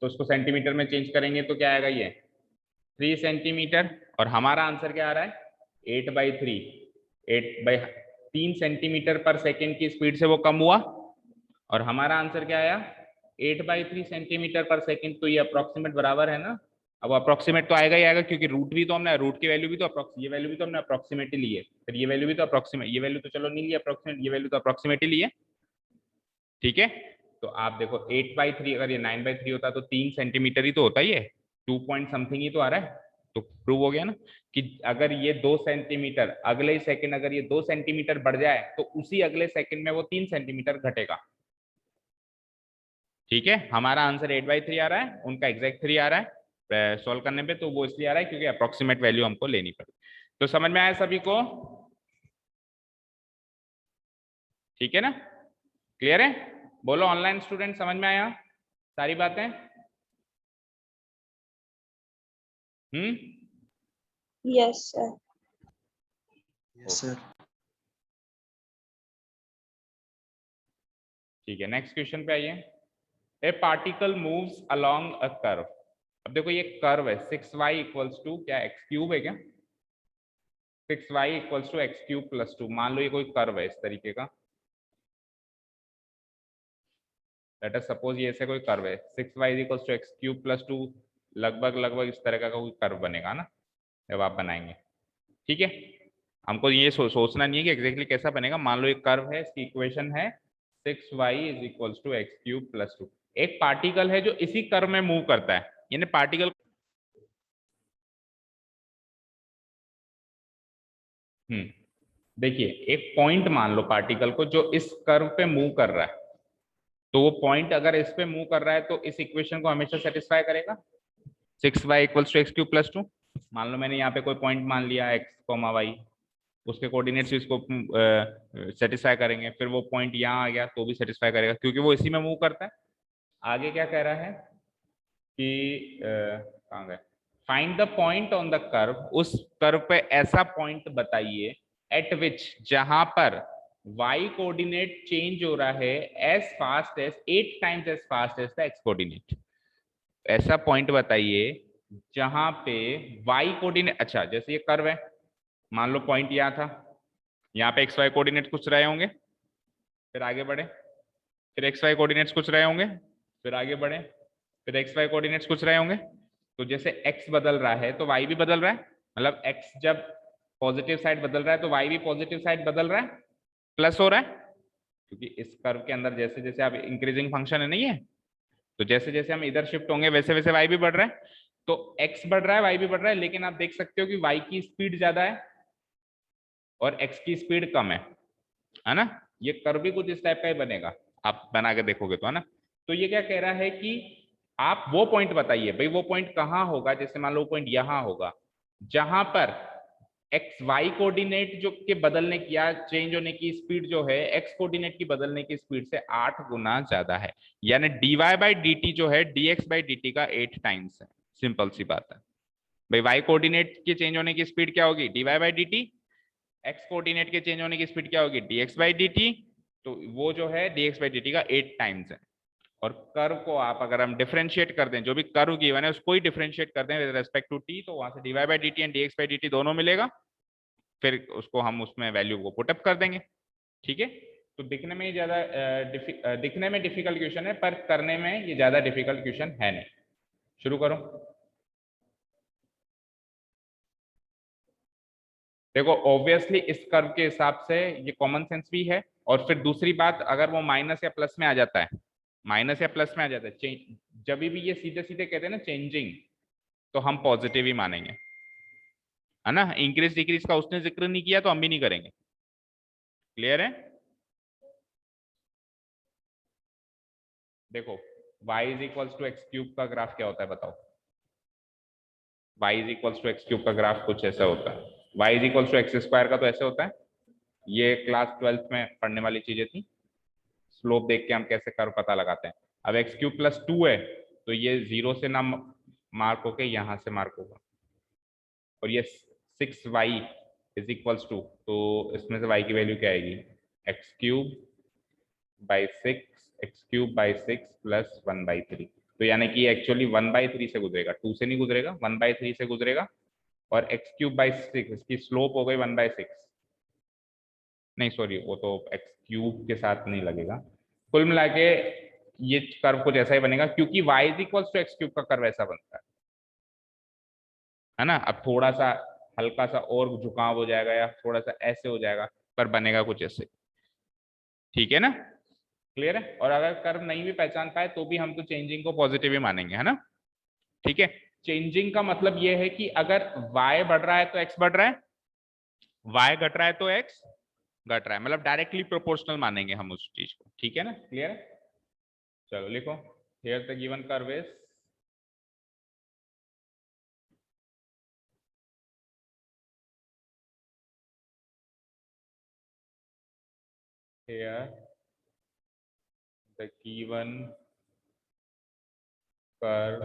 तो उसको सेंटीमीटर में चेंज करेंगे तो क्या आएगा, ये 3 सेंटीमीटर, और हमारा आंसर क्या आ रहा है, 8/3, 3 सेंटीमीटर पर सेकेंड की स्पीड से वो कम हुआ, और हमारा आंसर क्या आया, 8/3 सेंटीमीटर पर सेकेंड, तो ये अप्रोक्सीमेट बराबर है ना, अब अप्रोक्सीमेट तो आएगा ही आएगा, क्योंकि रूट भी तो हमने, रूट की वैल्यू भी तो ये वैल्यू भी तो हमने अप्रोक्सीमेट ही ली है, फिर ये वैल्यू भी तो अप्रोक्सीमेट, ये वैल्यू तो चलो नहीं ली अप्रोक्सीमेट, ये वैल्यू तो अप्रोक्सीमेट ही ली है, ठीक है। तो आप देखो 8/3, अगर ये 9/3 होता तो 3 सेंटीमीटर ही तो होता ही है, 2 पॉइंट समथिंग ही तो आ रहा है, तो प्रूव हो गया ना कि अगर ये 2 सेंटीमीटर, अगले ही सेकंड अगर ये 2 सेंटीमीटर बढ़ जाए तो उसी अगले सेकंड में वो 3 सेंटीमीटर घटेगा, ठीक है। हमारा आंसर 8/3 आ रहा है, उनका एग्जैक्ट 3 आ रहा है सॉल्व करने पे, तो वो इसलिए आ रहा है क्योंकि अप्रोक्सीमेट वैल्यू हमको लेनी पड़ी। तो समझ में आया सभी को, ठीक है ना, क्लियर है, बोलो ऑनलाइन स्टूडेंट समझ में आया सारी बातें। Yes, sir. Yes, sir. ठीक है, नेक्स्ट क्वेश्चन पे आइए। A particle moves along a curve. अब देखो ये कर्व है, 6y इक्वल्स टू क्या एक्स क्यूब है क्या, 6y equals to x cube plus 2। मान लो ये कोई कर्व है इस तरीके का, लेट अस सपोज ये ऐसे कोई कर्व है, 6y equals to x cube plus 2, लगभग लगभग इस तरह का कोई कर्व बनेगा ना जब आप बनाएंगे। ठीक है, हमको ये सोचना नहीं है कि एग्जैक्टली कैसा बनेगा। मान लो एक कर्व है, इसकी इक्वेशन है 6y is equals to x cube plus 2। एक पार्टिकल है जो इसी कर्व में मूव करता है, यानी पार्टिकल देखिए एक पॉइंट मान लो पार्टिकल को जो इस कर्व पे मूव कर रहा है, तो वो पॉइंट अगर इस पे मूव कर रहा है तो इस इक्वेशन को हमेशा सेटिस्फाई करेगा, 6y equals to x cube plus 2। मान लो मैंने यहाँ पे कोई पॉइंट मान लिया एक्स कोमा वाई, उसके कोऑर्डिनेट्स इसको सेटिस्फाई करेंगे, फिर वो पॉइंट यहाँ आ गया तो भी सेटिस्फाई करेगा क्योंकि वो इसी में मूव करता है। आगे क्या कह रहा है कि कहाँ गए, find the point on the curve, उस कर्व पे ऐसा पॉइंट बताइए एट विच, जहां पर y कोऑर्डिनेट चेंज हो रहा है as fast as 8 times as fast as the x coordinate. ऐसा पॉइंट बताइए जहां पे y कोऑर्डिनेट, अच्छा जैसे ये कर्व है, मान लो पॉइंट यहाँ था, यहाँ पे XY कोऑर्डिनेट कुछ रहे होंगे, फिर आगे बढ़े, फिर XY कोऑर्डिनेट्स कुछ रहे होंगे, फिर आगे बढ़े, फिर XY कोऑर्डिनेट्स कुछ रहे होंगे। तो जैसे x बदल रहा है तो y भी बदल रहा है, मतलब x जब पॉजिटिव साइड बदल रहा है तो y भी पॉजिटिव साइड बदल रहा है, प्लस हो रहा है, क्योंकि इस कर्व के अंदर जैसे जैसे आप इंक्रीजिंग फंक्शन है नहीं है, तो जैसे जैसे हम इधर शिफ्ट होंगे वैसे वैसे y भी बढ़ रहा है। तो x बढ़ रहा है y भी बढ़ रहा है, लेकिन आप देख सकते हो कि y की स्पीड ज्यादा है और x की स्पीड कम है ना। ये कर्व भी कुछ इस टाइप का ही बनेगा, आप बना के देखोगे तो, है ना। तो ये क्या कह रहा है कि आप वो पॉइंट बताइए भाई, वो पॉइंट कहाँ होगा, जैसे मान लो पॉइंट यहाँ होगा जहां पर एक्स वाई कोऑर्डिनेट जो के बदलने की या चेंज होने की स्पीड जो है एक्स कोऑर्डिनेट की बदलने की स्पीड से 8 गुना ज्यादा है, यानी dy बाई डी टी जो है dx बाई डी टी का 8 टाइम्स है। सिंपल सी बात है भाई, वाई कोऑर्डिनेट के चेंज होने की स्पीड क्या होगी, dy by d T, x coordinate के चेंज होने की स्पीड क्या होगी, dx बाई डी टी, तो वो जो है dx बाई डी टी का 8 टाइम्स है। और कर्व को आप अगर हम डिफरेंशिएट कर दें, जो भी कर्व गिवन है उसको ही डिफरेंशिएट कर दें विद रिस्पेक्ट टू टी, तो वहां से dy by d t and dx by d T दोनों मिलेगा, फिर उसको हम उसमें वैल्यू को पुटअप कर देंगे। ठीक है, तो दिखने में ज्यादा दिखने में डिफिकल्ट क्वेश्चन है, पर करने में ये ज्यादा डिफिकल्ट क्वेश्चन है नहीं। शुरू करो। देखो ऑब्वियसली इस कर्व के हिसाब से ये कॉमन सेंस भी है, और फिर दूसरी बात, अगर वो माइनस या प्लस में आ जाता है, माइनस या प्लस में आ जाता है, जब भी ये सीधे सीधे कहते हैं ना चेंजिंग, तो हम पॉजिटिव ही मानेंगे, है ना। इंक्रीज डिक्रीज का उसने जिक्र नहीं किया तो हम भी नहीं करेंगे। क्लियर है। देखो y is equals to x cube का ग्राफ क्या होता है बताओ, y is equals to x cube का ग्राफ कुछ ऐसा होता है, y is equals to x square का तो ऐसे होता है। ये क्लास 12th में पढ़ने वाली चीजें थी, स्लोप देख के हम कैसे कर्व पता लगाते हैं। अब एक्स क्यूब प्लस 2 है तो ये 0 से ना मार्क होके यहाँ से मार्क होगा, और ये 6y इज इक्वल्स टू, तो इसमें से y की वैल्यू क्या आएगी, x cube by 6, x cube by 6 plus 1/3। तो यानी कि एक्चुअली 1/3 से गुजरेगा, 2 से नहीं गुजरेगा, 1/3 से गुजरेगा, और एक्स क्यूब बाई 6 इसकी स्लोप हो गई 1/6, नहीं सॉरी वो तो एक्स क्यूब के साथ नहीं लगेगा। कुल मिला के ये कर्व कुछ ऐसा ही बनेगा, क्योंकि y is equals to x cube का कर्व ऐसा बनता है ना। अब थोड़ा सा हल्का सा और झुकाव हो जाएगा या थोड़ा सा ऐसे हो जाएगा, पर बनेगा कुछ ऐसे। ठीक है ना, क्लियर है। और अगर कर्व नहीं भी पहचान पाए तो भी हम तो चेंजिंग को पॉजिटिव ही मानेंगे, है ना। ठीक है, चेंजिंग का मतलब ये है कि अगर y बढ़ रहा है तो x बढ़ रहा है, y घट रहा है तो x घट रहा है, मतलब डायरेक्टली प्रोपोर्शनल मानेंगे हम उस चीज को। ठीक है ना, क्लियर है। चलो लिखो, here the given curve is here the given curve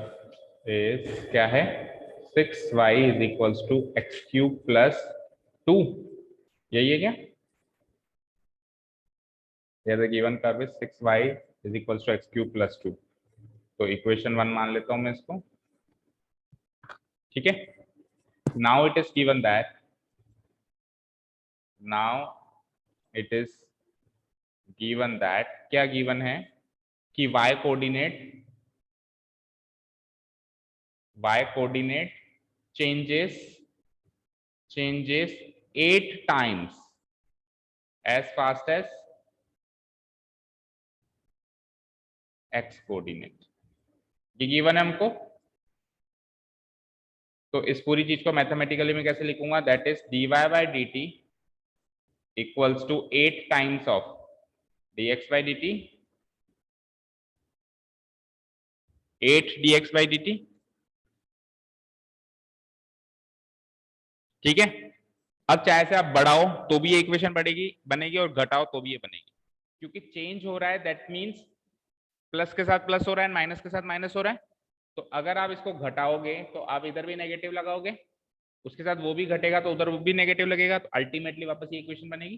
is क्या है, 6y is equals to x cube plus 2, यही है क्या? the given curve is 6y is equals to x cube plus 2, तो इक्वेशन 1 मान लेता हूं मैं इसको, ठीक है। now it is given that क्या given है कि y coordinate changes 8 times as fast as x coordinate, ये given है हमको। तो इस पूरी चीज को मैथमेटिकली मैं कैसे लिखूंगा, that is dy by dt equals to 8 times of dx by dt, 8 dx by dt, ठीक है। अब चाहे से आप बढ़ाओ तो भी ये इक्वेशन बनेगी और घटाओ तो भी ये बनेगी, क्योंकि चेंज हो रहा है, दैट मींस प्लस के साथ प्लस हो रहा है, माइनस के साथ माइनस हो रहा है। तो अगर आप इसको घटाओगे तो आप इधर भी नेगेटिव लगाओगे, उसके साथ वो भी घटेगा तो उधर वो भी नेगेटिव लगेगा, तो अल्टीमेटली वापस ये इक्वेशन बनेगी,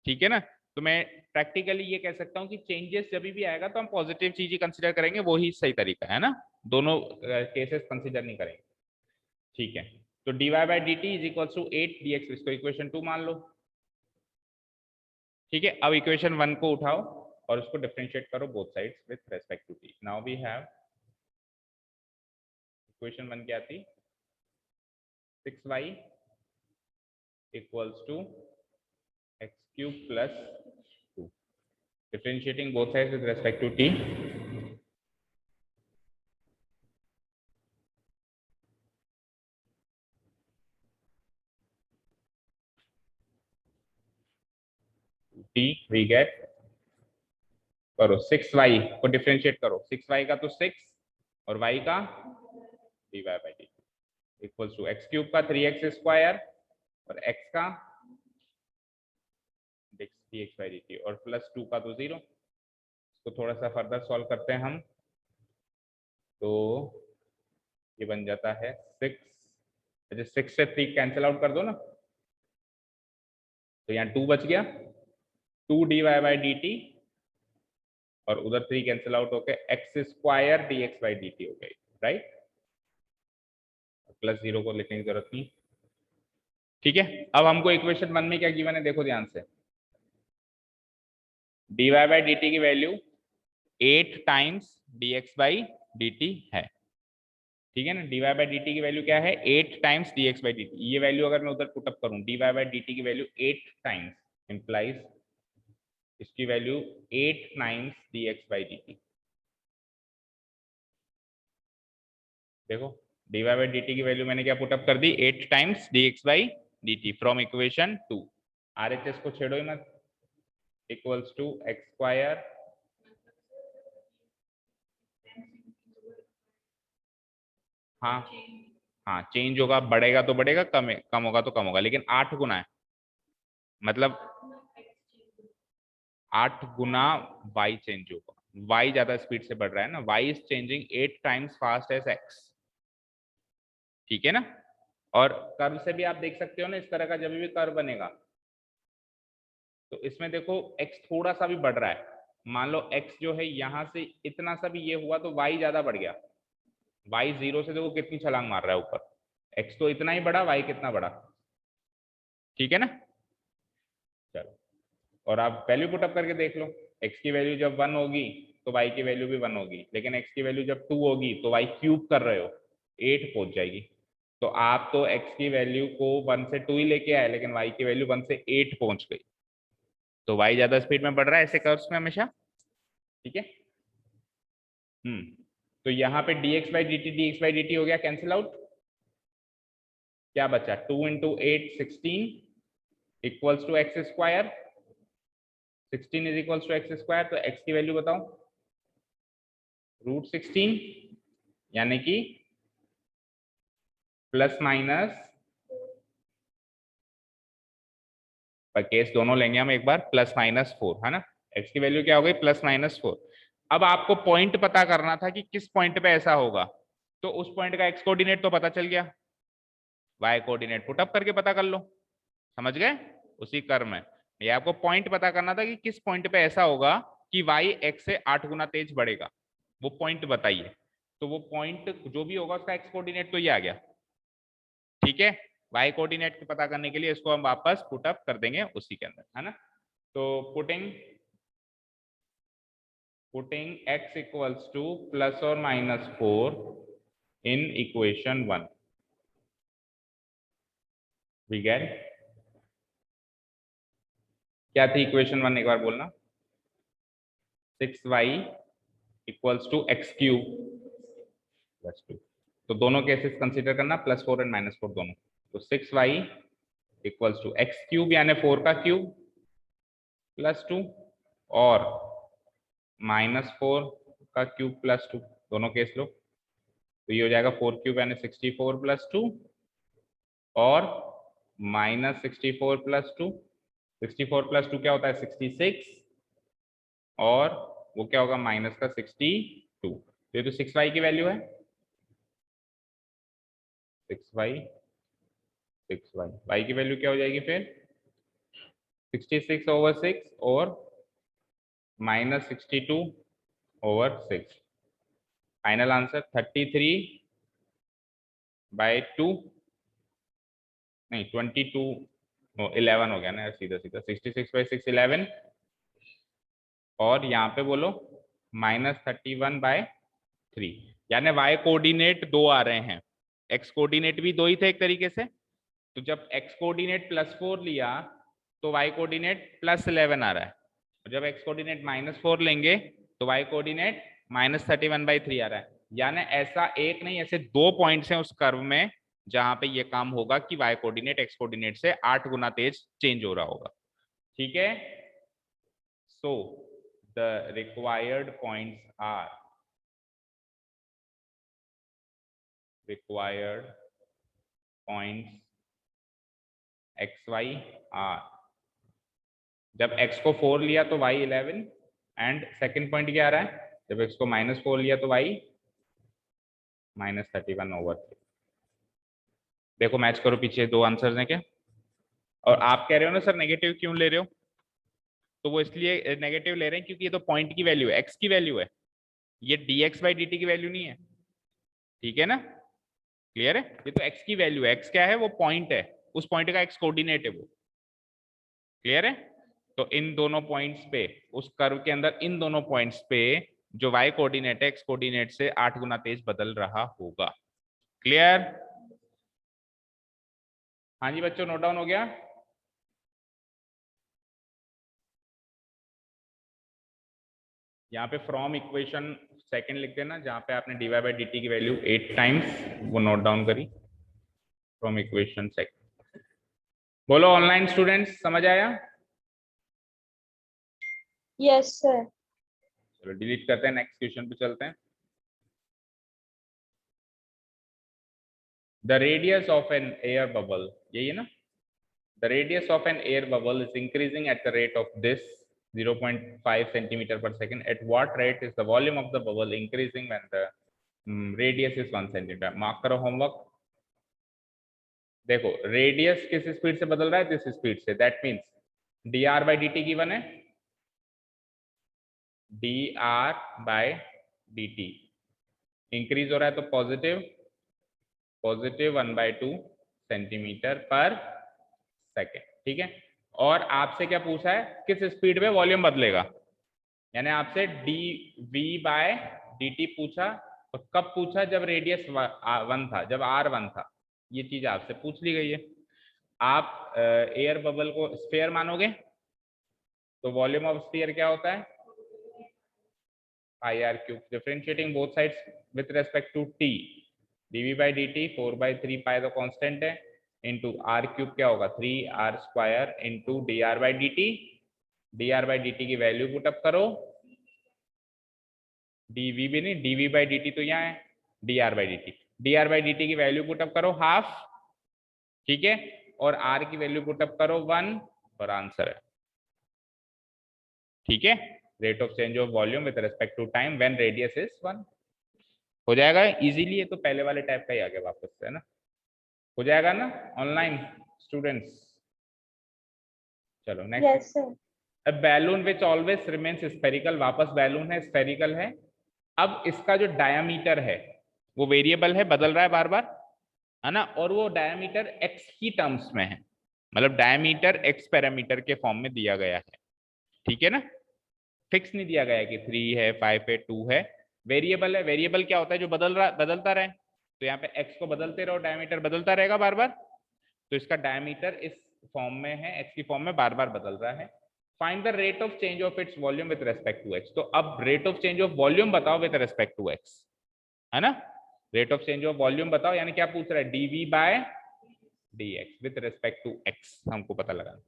ठीक है ना। तो मैं प्रैक्टिकली ये कह सकता हूँ कि चेंजेस जब भी आएगा तो हम पॉजिटिव चीज ही कंसिडर करेंगे, वो ही सही तरीका है ना, दोनों केसेस कंसिडर नहीं करेंगे, ठीक है। तो dy by dt is equal to 8 dx, इसको इक्वेशन 2 मान लो, ठीक है। अब इक्वेशन 1 को उठाओ और उसको डिफरेंशिएट करो both sides with respect to t। Now we have equation 1 क्या थी, 6y equals to x cube plus 2, differentiating both sides with respect to t, we get, करो 6y को डिफरेंशिएट करो, 6y का तो 6 और y का dy by dt equals to x cube का 3x स्क्वायर और x का dx by dt और प्लस 2 का तो 0। इसको थोड़ा सा फर्दर सॉल्व करते हैं हम, तो ये बन जाता है 6, 6 से 3 कैंसिल आउट कर दो ना, तो यहाँ 2 बच गया, 2 dy by dt और उधर 3 कैंसिल आउट होके x square dx by dt हो गई, राइट। प्लस 0 को लिखने की जरूरत नहीं, ठीक है। अब हमको इक्वेशन 1 में क्या गिवन है, देखो ध्यान से, dy by dt की value 8 times dx by dt है, ठीक है ना। dy by dt की वैल्यू क्या है, 8 टाइम्स dx by dt, ये वैल्यू अगर मैं उधर पुट अप करूं, dy by dt की वैल्यू 8 टाइम्स इंप्लाइज इसकी value 8 times dx by dt, देखो dy by dt की वैल्यू मैंने क्या पुटअप कर दी, 8 times dx by dt from equation 2, RHS को छेड़ो ही मत, इक्वल्स टू एक्स स्क्वायर हाँ चेंज होगा, बढ़ेगा तो बढ़ेगा, कम होगा तो कम होगा, लेकिन 8 गुना है, मतलब 8 गुना y चेंज होगा, y ज्यादा स्पीड से बढ़ रहा है ना, y is changing 8 times fast as x, ठीक है ना। और कर्व से भी आप देख सकते हो ना, इस तरह का जब भी कर्व बनेगा तो इसमें देखो x थोड़ा सा भी बढ़ रहा है, मान लो x जो है यहां से इतना सा भी ये हुआ तो y ज्यादा बढ़ गया, y 0 से देखो कितनी छलांग मार रहा है ऊपर, x तो इतना ही बढ़ा, y कितना बढ़ा, ठीक है ना। चलो और आप वैल्यू पुटअप करके देख लो, x की वैल्यू जब 1 होगी तो y की वैल्यू भी 1 होगी, लेकिन x की वैल्यू जब 2 होगी तो y क्यूब कर रहे हो 8 पहुंच जाएगी, तो आप तो x की वैल्यू को 1 से 2 ही लेके आए, लेकिन y की वैल्यू 1 से 8 पहुंच गई, तो y ज्यादा स्पीड में बढ़ रहा है ऐसे कर्व्स में हमेशा, ठीक है। तो यहाँ पे dx by dt हो गया कैंसिल आउट, क्या बचा 2 × 8 16 equals to x square, 16 is equals to x square, तो x की वैल्यू बताओ √16, यानी कि प्लस माइनस, पर केस दोनों लेंगे हम एक बार, +-4 है ना, x की वैल्यू क्या हो गई +-4। अब आपको पॉइंट पता करना था कि किस पॉइंट पे ऐसा होगा, तो उस पॉइंट का एक्स कोऑर्डिनेट तो पता चल गया, वाई कोऑर्डिनेट पुट अप करके पता कर लो, समझ गए? उसी कर्व में ये आपको पॉइंट पता करना था कि किस पॉइंट पे ऐसा होगा कि वाई एक्स से 8 गुना तेज बढ़ेगा, वो पॉइंट बताइए। तो वो पॉइंट जो भी होगा उसका एक्स कोऑर्डिनेट तो ये आ गया, ठीक है। वाई कोऑर्डिनेट पता करने के लिए इसको हम वापस पुट अप कर देंगे उसी के अंदर, है ना। तो putting x equals to plus और minus 4 in equation 1, we get क्या थी इक्वेशन 1, एक बार बोलना। 6y equals to x cube plus 2, तो दोनों केसेस कंसीडर करना, +4 एंड -4 दोनों। तो 6y equals to x cube यानी 4 का क्यूब प्लस 2 और -4 का क्यूब प्लस 2, दोनों केस लो, तो ये हो जाएगा 4 क्यूब यानी 64 प्लस 2 और -64 प्लस 2, 64 प्लस 2 क्या होता है 66 और वो क्या होगा माइनस का 62, तो ये तो 6y की वैल्यू है, 6y y की वैल्यू क्या हो जाएगी फिर 66/6 और -62/6, फाइनल आंसर 33/2 नहीं 11 हो गया ना सीधा सीधा, 66/6 11 और यहाँ पे बोलो -31/3, यानी y कोऑर्डिनेट 2 आ रहे हैं, x कोऑर्डिनेट भी 2 ही थे एक तरीके से। तो जब x कोऑर्डिनेट +4 लिया तो y कोऑर्डिनेट +11 आ रहा है, और जब x कोऑर्डिनेट -4 लेंगे तो y कोऑर्डिनेट -31/3 आ रहा है। यानी ऐसा एक नहीं, ऐसे 2 पॉइंट्स हैं उस कर्व में जहां पे ये काम होगा कि y कोऑर्डिनेट x कोऑर्डिनेट से 8 गुना तेज चेंज हो रहा होगा, ठीक है। So the required points are xy r, जब x को 4 लिया तो y 11 एंड सेकंड पॉइंट क्या आ रहा है, जब x को -4 लिया तो y -31/3। देखो मैच करो पीछे दो आंसर्स हैं क्या, और आप कह रहे हो ना सर नेगेटिव क्यों ले रहे हो, तो वो इसलिए नेगेटिव ले रहे हैं क्योंकि ये तो पॉइंट की वैल्यू है, x की वैल्यू है, ये dx/dt की वैल्यू नहीं है, ठीक है ना, क्लियर है। ये तो x की वैल्यू है, x क्या है वो पॉइंट है, उस पॉइंट का x कोऑर्डिनेट है वो, क्लियर है। तो इन दोनों पॉइंट्स पे उस कर्व के अंदर इन दोनों पॉइंट्स पे जो y कोऑर्डिनेट है x कोऑर्डिनेट से 8 गुना तेज बदल रहा होगा, क्लियर। हाँ जी बच्चों नोट डाउन हो गया। यहाँ पे फ्रॉम इक्वेशन सेकंड लिख देना, जहां पे आपने dy/dt की वैल्यू 8 टाइम्स वो नोट डाउन करी, फ्रॉम इक्वेशन सेकंड। बोलो ऑनलाइन स्टूडेंट्स समझ आया? Yes sir. चलो डिलीट करते हैं, नेक्स्ट क्वेश्चन पे चलते हैं। The radius of an air bubble, यही है ना, the radius of an air bubble is increasing at the rate of this 0.5 centimeter per second. At what rate is the volume of the bubble increasing when the radius is 1 centimeter? Mark करो homework. देखो radius किस speed से बदल रहा है, this speed से, that means dr/dt given है, dr/dt increase हो रहा है तो पॉजिटिव 1/2 सेंटीमीटर पर सेकेंड, ठीक है। और आपसे क्या पूछा है, किस स्पीड में वॉल्यूम बदलेगा, यानी आपसे dv/dt पूछा, और कब पूछा, जब रेडियस 1 था, जब r1 था, ये चीज आपसे पूछ ली गई है। आप एयर बबल को स्फीयर मानोगे तो वॉल्यूम ऑफ स्फीयर क्या होता है πr3, differentiating both sides with respect to t, dv/dt 4/3 pi तो कांस्टेंट है, इंटू r³ क्या होगा 3r² इंटू dr/dt, dr/dt की वैल्यू पुटअप करो, dv भी नहीं dv/dt तो यहाँ है, dr/dt की वैल्यू पुटअप करो हाफ, ठीक है, और r की वैल्यू पुटअप करो 1 और आंसर है, ठीक है। Rate of change of volume with respect to time when radius is 1। हो जाएगा इजीली, ये तो पहले वाले टाइप का ही आ गया वापस से, है ना? हो जाएगा ना ऑनलाइन स्टूडेंट्स? चलो next. Yes, sir. A balloon which always remains spherical, वापस बैलून है, स्फेरिकल है। अब इसका जो डायामीटर है वो वेरिएबल है, बदल रहा है बार बार, है ना? और वो डायामीटर x की टर्म्स में है, मतलब डायामीटर x पैरामीटर के फॉर्म में दिया गया है, ठीक है ना? फिक्स नहीं दिया गया है कि 3 है, 5 है, 2 है, वेरिएबल है। वेरिएबल क्या होता है? जो बदलता रहे। तो यहाँ पे x को बदलते रहो, डायमीटर बदलता रहेगा बार बार, तो इसका डायमीटर इस फॉर्म में है, x की फॉर्म में बार बार बदल रहा है। Find the rate of change of its volume with respect to x। तो अब rate of change of volume बताओ विद रेस्पेक्ट टू x, है ना? Rate of change of volume बताओ, यानी क्या पूछ रहा है? dv by dx with respect to x हमको पता लगाना,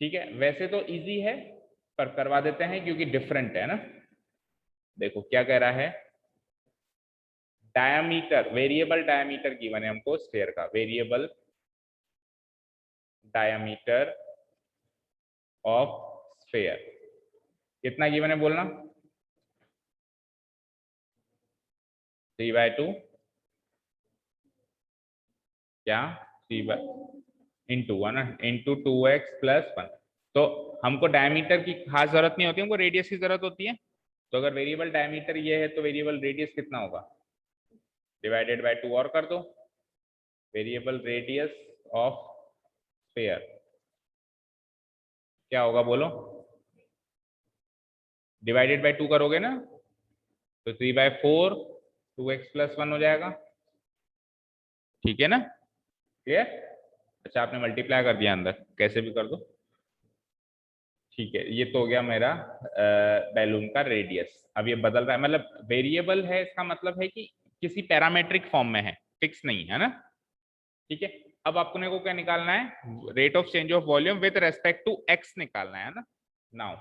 ठीक है? वैसे तो इजी है पर करवा देते हैं क्योंकि डिफरेंट है ना। देखो क्या कह रहा है, डायामीटर, वेरिएबल डायामीटर गिवन है हमको स्फीयर का, वेरिएबल डायामीटर ऑफ स्फीयर कितना गिवन है बोलना? 3/2 क्या 3 इंटू, है ना, इंटू 2x + 1। तो हमको डायमीटर की खास जरूरत नहीं होती, हमको रेडियस की जरूरत होती है। तो अगर वेरिएबल डायमीटर ये है तो वेरिएबल रेडियस कितना होगा? डिवाइडेड बाय 2 और कर दो, वेरिएबल रेडियस ऑफ स्फीयर क्या होगा बोलो? डिवाइडेड बाय 2 करोगे ना तो 3/4 2x + 1 हो जाएगा, ठीक है ना? क्लियर? अच्छा आपने मल्टीप्लाई कर दिया अंदर, कैसे भी कर दो, ठीक है। ये तो हो गया मेरा बैलून का रेडियस। अब ये बदल रहा है, मतलब वेरिएबल है, इसका मतलब है कि किसी पैरामेट्रिक फॉर्म में है, फिक्स नहीं है ना, ठीक है। अब आपने को क्या निकालना है? Rate of change of volume with respect to x निकालना है ना। Now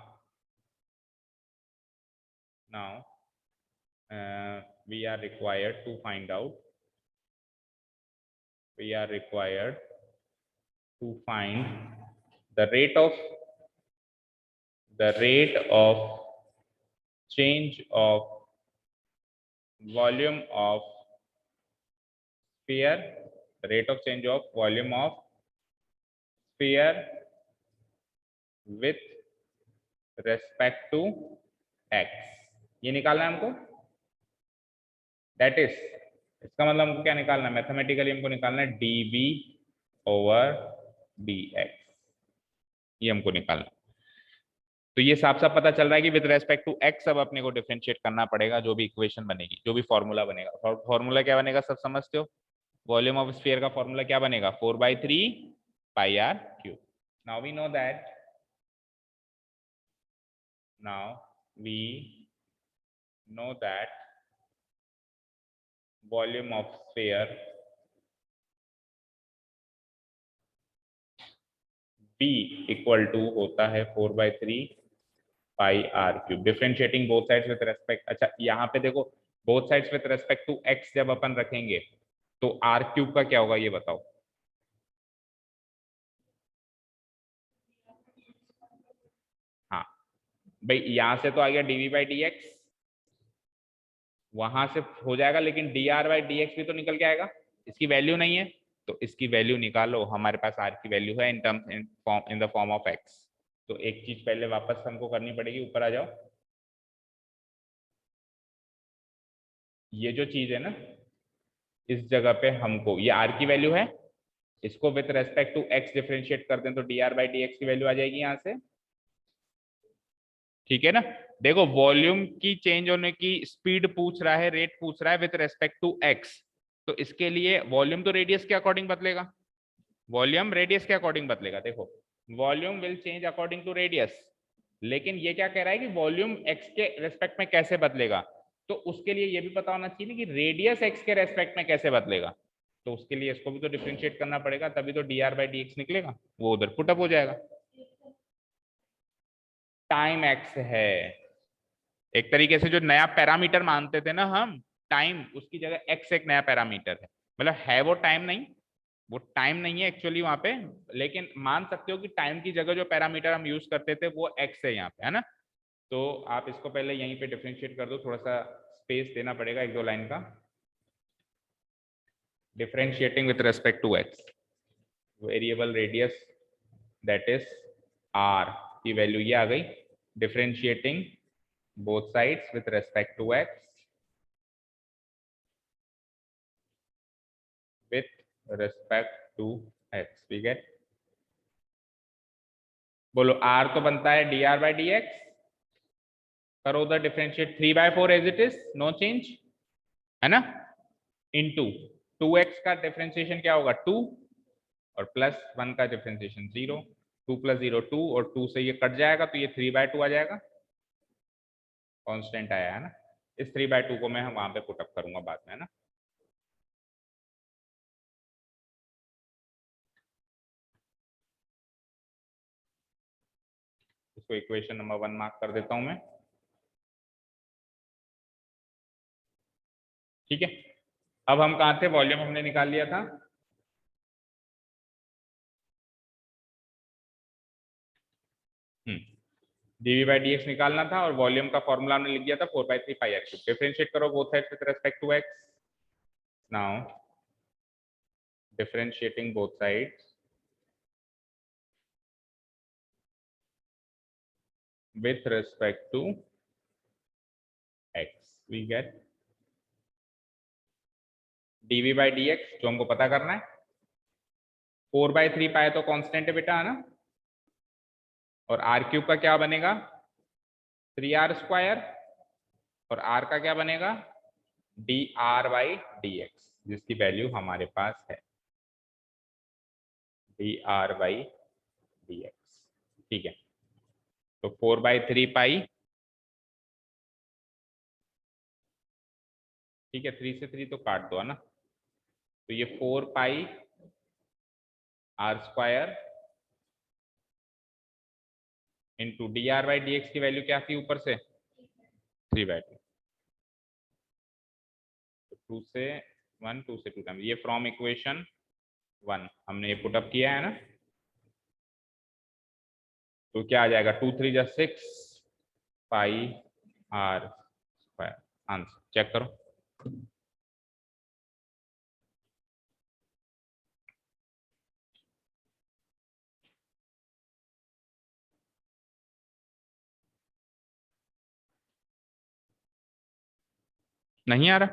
we are required to find out, we are required to find the rate of change of volume of sphere, rate of change of volume of sphere with respect to x, ये निकालना है हमको। That is, इसका मतलब हमको क्या निकालना है? मैथमेटिकली हमको निकालना है dv/dx, ये हमको निकालना है। तो ये साफ साफ पता चल रहा है कि विद रेस्पेक्ट टू x अब अपने को डिफरेंशिएट करना पड़ेगा, जो भी इक्वेशन बनेगी, जो भी फॉर्मूला बनेगा। फॉर्मूला क्या बनेगा सब समझते हो? वॉल्यूम ऑफ स्फीयर का फॉर्मूला क्या बनेगा? 4/3 πr³। Now we know that, volume of sphere b equal to होता है 4/3 πr³। Differentiating both sides with respect, अच्छा यहाँ पे देखो both sides with respect to x जब अपन रखेंगे तो r³ का क्या होगा ये बताओ? हाँ भाई, यहां से तो आ गया dv/dx, वहां से हो जाएगा, लेकिन dr/dx भी तो निकल के आएगा, इसकी वैल्यू नहीं है तो इसकी वैल्यू निकालो। हमारे पास r की वैल्यू है in the form of x। तो एक चीज पहले वापस हमको करनी पड़ेगी, ऊपर आ जाओ। ये जो चीज है ना, इस जगह पे हमको ये r की वैल्यू है, इसको with respect to x differentiate कर दें तो dr/dx की वैल्यू आ जाएगी यहाँ से, ठीक है ना। देखो वॉल्यूम की चेंज होने की स्पीड पूछ रहा है, रेट पूछ रहा है विथ रेस्पेक्ट टू x, तो इसके लिए वॉल्यूम तो रेडियस के अकॉर्डिंग बदलेगा, वॉल्यूम रेडियस के अकॉर्डिंग बदलेगा। देखो volume will change according to radius, लेकिन ये क्या कह रहा है कि वॉल्यूम x के रेस्पेक्ट में कैसे बदलेगा, तो उसके लिए ये भी पता होना चाहिए कि रेडियस x के रेस्पेक्ट में कैसे बदलेगा। तो उसके लिए इसको भी तो डिफरेंशिएट करना पड़ेगा, तभी तो dr/dx निकलेगा, वो उधर पुटअप हो जाएगा। टाइम x है, एक तरीके से जो नया पैरामीटर मानते थे ना हम टाइम, उसकी जगह x एक नया पैरामीटर है। मतलब है वो टाइम नहीं, वो टाइम नहीं है एक्चुअली वहां पे, लेकिन मान सकते हो कि टाइम की जगह जो पैरामीटर हम यूज करते थे वो x है यहाँ पे, है ना। तो आप इसको पहले यहीं पे डिफरेंशिएट कर दो, थोड़ा सा स्पेस देना पड़ेगा 1-2 लाइन का। Differentiating with respect to x, variable radius that is r की वैल्यू ये आ गई, differentiating both sides with respect to x with respect to x, we get, बोलो r तो बनता है dr by dx, करो उधर differentiate 3/4 as it is, no change है ना, इनटू 2x का डिफरेंशिएशन क्या होगा 2 और प्लस 1 का डिफरेंशिएशन 0, 2 + 0 2 और 2 से ये कट जाएगा तो ये 3/2 आ जाएगा, कांस्टेंट आया है ना। इस 3/2 को मैं वहां पे पुट अप करूंगा बाद में, है ना। इसको इक्वेशन नंबर 1 मार्क कर देता हूं मैं, ठीक है। अब हम कहाँ थे, वॉल्यूम हमने निकाल लिया था, dv by dx निकालना था और वॉल्यूम का फॉर्मूला हमने लिख दिया था 4/3 पाई r क्यूब। डिफरेंशिएट करो both sides with respect to x, now differentiating both sides with respect to x, we get dv by dx जो हमको पता करना है, 4/3 पाए तो कांस्टेंट है बेटा, है ना, और r क्यूब का क्या बनेगा 3r² और r का क्या बनेगा dr by dx, जिसकी वैल्यू हमारे पास है dr by dx, ठीक है। तो 4/3 पाई, ठीक है, 3 से 3 तो काट दो, है ना, तो ये 4πr² इंटू dr/dx की वैल्यू क्या थी ऊपर से 3/2, 2 से 1 2 से 2 टाइम, ये फ्रॉम इक्वेशन 1 हमने ये पुटअप किया है ना, तो क्या आ जाएगा 2 3 = 6 πr², आंसर चेक करो। नहीं आ रहा,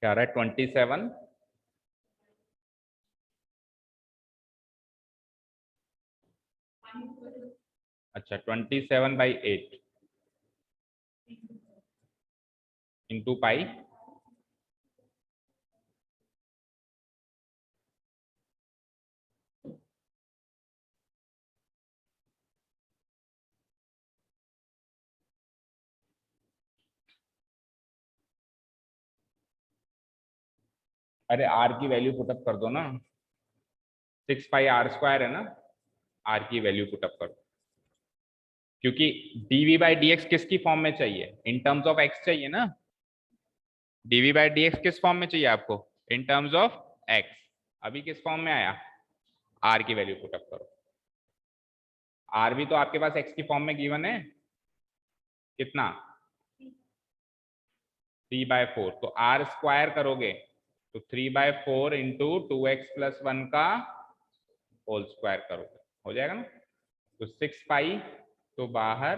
क्या आ रहा है 27, अच्छा 27/8 इंटू पाई, अरे r की वैल्यू पुटअप कर दो ना, 6πr² है ना, r की वैल्यू पुटअप कर दो, क्योंकि dv/dx किसकी फॉर्म में चाहिए, इन टर्म्स ऑफ x चाहिए ना, dv/dx किस फॉर्म में चाहिए आपको, इन टर्म्स ऑफ x, अभी किस फॉर्म में आया, r की वैल्यू पुटअप करो, r भी तो आपके पास x की फॉर्म में गिवन है, कितना 3/4, तो r² करोगे तो 3/4 इंटू 2x + 1 का होल स्क्वायर करोगे, हो जाएगा ना, तो 6 पाई, तो बाहर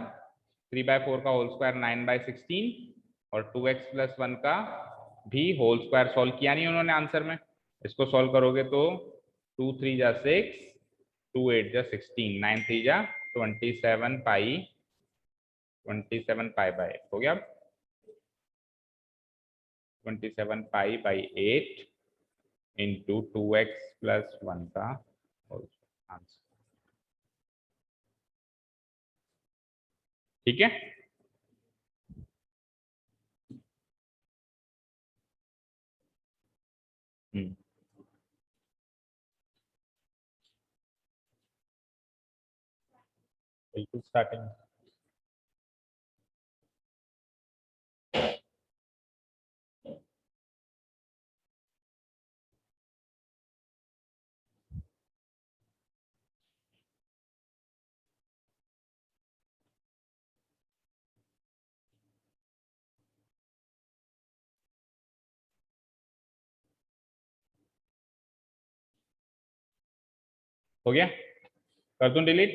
3/4 का होल स्क्वायर 9/16 और 2x + 1 का भी होल स्क्वायर सॉल्व किया नहीं उन्होंने आंसर में, इसको सॉल्व करोगे तो 2 3 = 6, 2 8 = 16, 9 3 = 27 पाई, 27 π/8 हो गया, 27 π/8 इंटू 2x + 1 का होल आंसर, ठीक है। बिल्कुल स्टार्टिंग, हो गया? कर दूं डिलीट?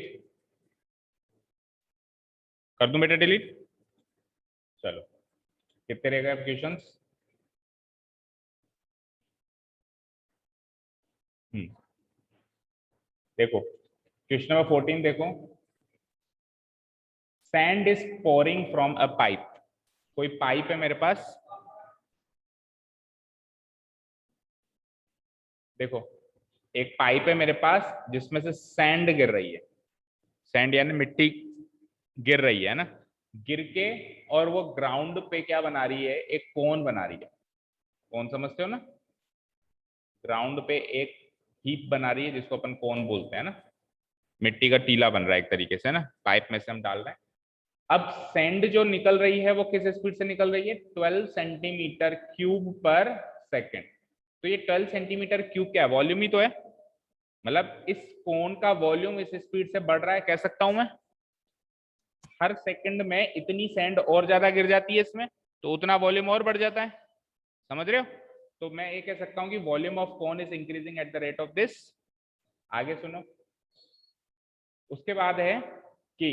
कर दूं बेटा डिलीट? चलो, कितने रहेगा अब क्वेश्चंस? देखो क्वेश्चन नंबर 14 देखो, sand is pouring from a pipe. कोई पाइप है मेरे पास, देखो एक पाइप है मेरे पास जिसमें से सैंड गिर रही है, सैंड यानी मिट्टी गिर रही है ना, गिर के और वो ग्राउंड पे क्या बना रही है, एक कोन बना रही है। कोन समझते हो ना? ग्राउंड पे एक हीप बना रही है जिसको अपन कोन बोलते हैं ना, मिट्टी का टीला बन रहा है एक तरीके से ना, पाइप में से हम डाल रहे हैं। अब सैंड जो निकल रही है वो किस स्पीड से निकल रही है? 12 सेंटीमीटर क्यूब पर सेकेंड। तो ये 12 सेंटीमीटर क्यूब क्या है? वॉल्यूम ही तो है, मतलब इस कोन का वॉल्यूम इस स्पीड से बढ़ रहा है, कह सकता हूं मैं। हर सेकंड में इतनी सैंड और ज्यादा गिर जाती है इसमें, तो उतना वॉल्यूम और बढ़ जाता है, समझ रहे हो? तो मैं ये कह सकता हूं कि volume of cone is increasing at the rate of this. आगे सुनो, उसके बाद है कि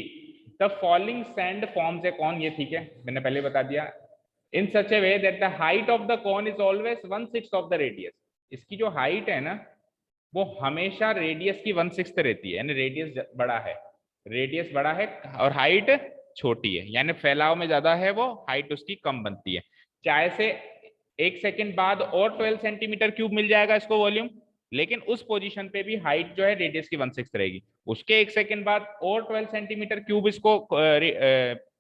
the falling sand forms a cone, ये ठीक है, मैंने पहले बता दिया। In such a way that the height of the cone is always 1/6 of the radius. इसकी जो हाइट है ना, वो हमेशा रेडियस की 1/6 रहती है, यानी रेडियस बड़ा है, रेडियस बड़ा है और हाइट छोटी है, यानी फैलाव में ज्यादा है वो, हाइट उसकी कम बनती है। चाहे से एक सेकंड बाद और 12 सेंटीमीटर क्यूब मिल जाएगा इसको वॉल्यूम, लेकिन उस पोजीशन पे भी हाइट जो है रेडियस की 1/6 रहेगी। उसके एक सेकंड बाद और 12 सेंटीमीटर क्यूब इसको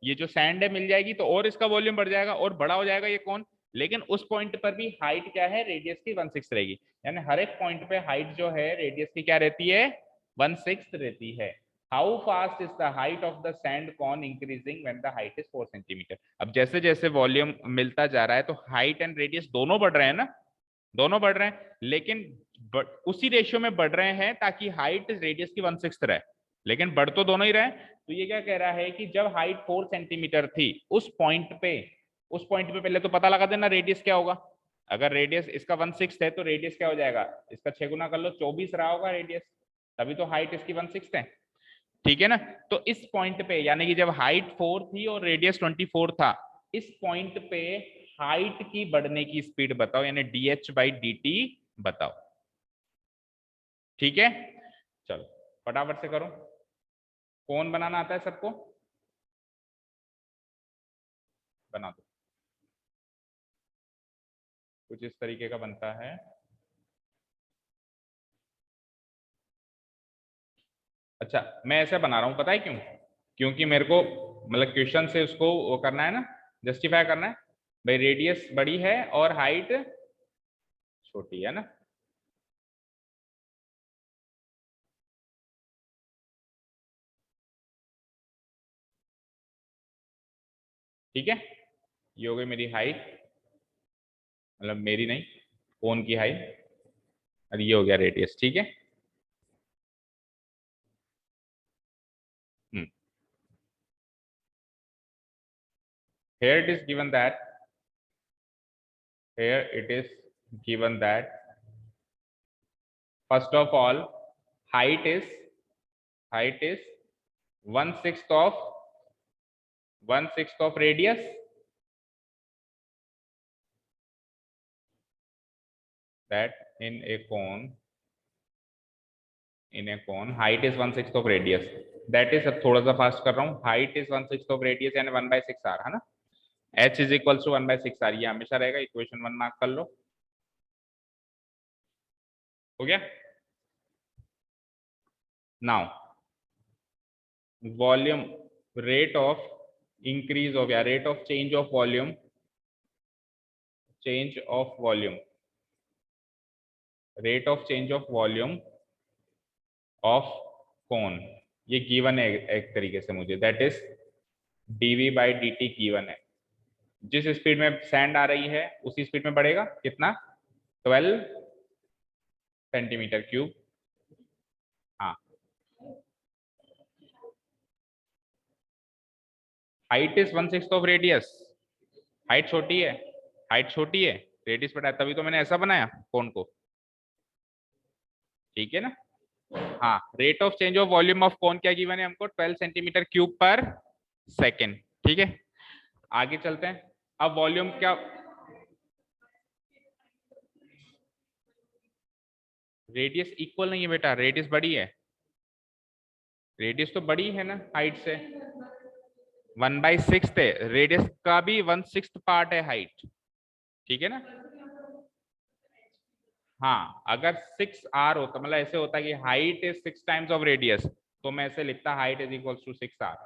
ये जो सैंड है मिल जाएगी, तो और इसका वॉल्यूम बढ़ जाएगा और बड़ा हो जाएगा ये कौन, लेकिन उस पॉइंट पर भी हाइट क्या है, रेडियस की 1/6 रहेगी। यानी हर एक पॉइंट पे हाइट जो है रेडियस की क्या रहती है, 1/6 रहती है। How fast is the height of the sand cone increasing when the height is 4 centimetre. अब जैसे जैसे वॉल्यूम मिलता जा रहा है तो हाइट एंड रेडियस दोनों बढ़ रहे हैं ना, दोनों बढ़ रहे हैं, लेकिन उसी रेशियो में बढ़ रहे हैं ताकि हाइट रेडियस की 1/6 रहे, लेकिन बढ़ तो दोनों ही रहे। तो ये क्या कह रहा है कि जब हाइट 4 सेंटीमीटर थी उस पॉइंट पे, उस पॉइंट पे पहले तो पता लगा देना रेडियस क्या होगा। अगर रेडियस इसका 1/6 है तो रेडियस क्या हो जाएगा, इसका 6 गुना कर लो, 24 रहा होगा रेडियस, तभी तो हाइट इसकी 1/6 है, ठीक है ना। तो इस पॉइंट पे, यानी कि जब हाइट 4 थी और रेडियस 24 था, इस पॉइंट पे हाइट की बढ़ने की स्पीड बताओ, यानी dh/dt बताओ, ठीक है। चलो फटाफट से करो। कौन बनाना आता है सबको? बना दो। कुछ इस तरीके का बनता है। अच्छा, मैं ऐसे बना रहा हूं, पता है क्यों? क्योंकि मेरे को मतलब क्वेश्चन से उसको वो करना है ना, जस्टिफाई करना है। भाई रेडियस बड़ी है और हाइट छोटी है ना, ठीक है। ये हो गई मेरी हाइट, मतलब मेरी नहीं, कोन की हाइट, और ये हो गया रेडियस, ठीक है। here it is given that here it is given that first of all height is 1/6 of radius, that in a cone height is 1/6 of radius, that is, अब थोड़ा सा फास्ट कर रहा हूँ, height is 1/6 of radius यानी 1/6 r है ना, h is equals to 1/6 r, ये हमेशा रहेगा, इक्वेशन 1 मार्क कर लो। हो गया? Now volume, rate of increase of, या rate of change of volume, change of volume, rate of change of volume of cone, ये गिवन है एक तरीके से मुझे, दैट इज dv/dt गिवन है। जिस स्पीड में सैंड आ रही है उसी स्पीड में बढ़ेगा, कितना, 12 सेंटीमीटर क्यूब। हाँ, height is 1/6 of radius, height छोटी है, हाइट छोटी है, रेडियस बड़ा है, तभी तो मैंने ऐसा बनाया कोन को, ठीक है ना। हाँ, rate of change of volume of कौन क्या गिवन है हमको, 12 सेंटीमीटर क्यूब पर सेकेंड। ठीक है, आगे चलते हैं। अब वॉल्यूम क्या, रेडियस इक्वल नहीं है बेटा, रेडियस बड़ी है, रेडियस तो बड़ी है ना हाइट से, 1/6 है, रेडियस का भी 1/6 पार्ट है हाइट। ठीक है ना। हाँ, अगर 6r होता, मतलब ऐसे होता कि height is 6 times of radius, तो मैं ऐसे लिखता height is equal to 6r,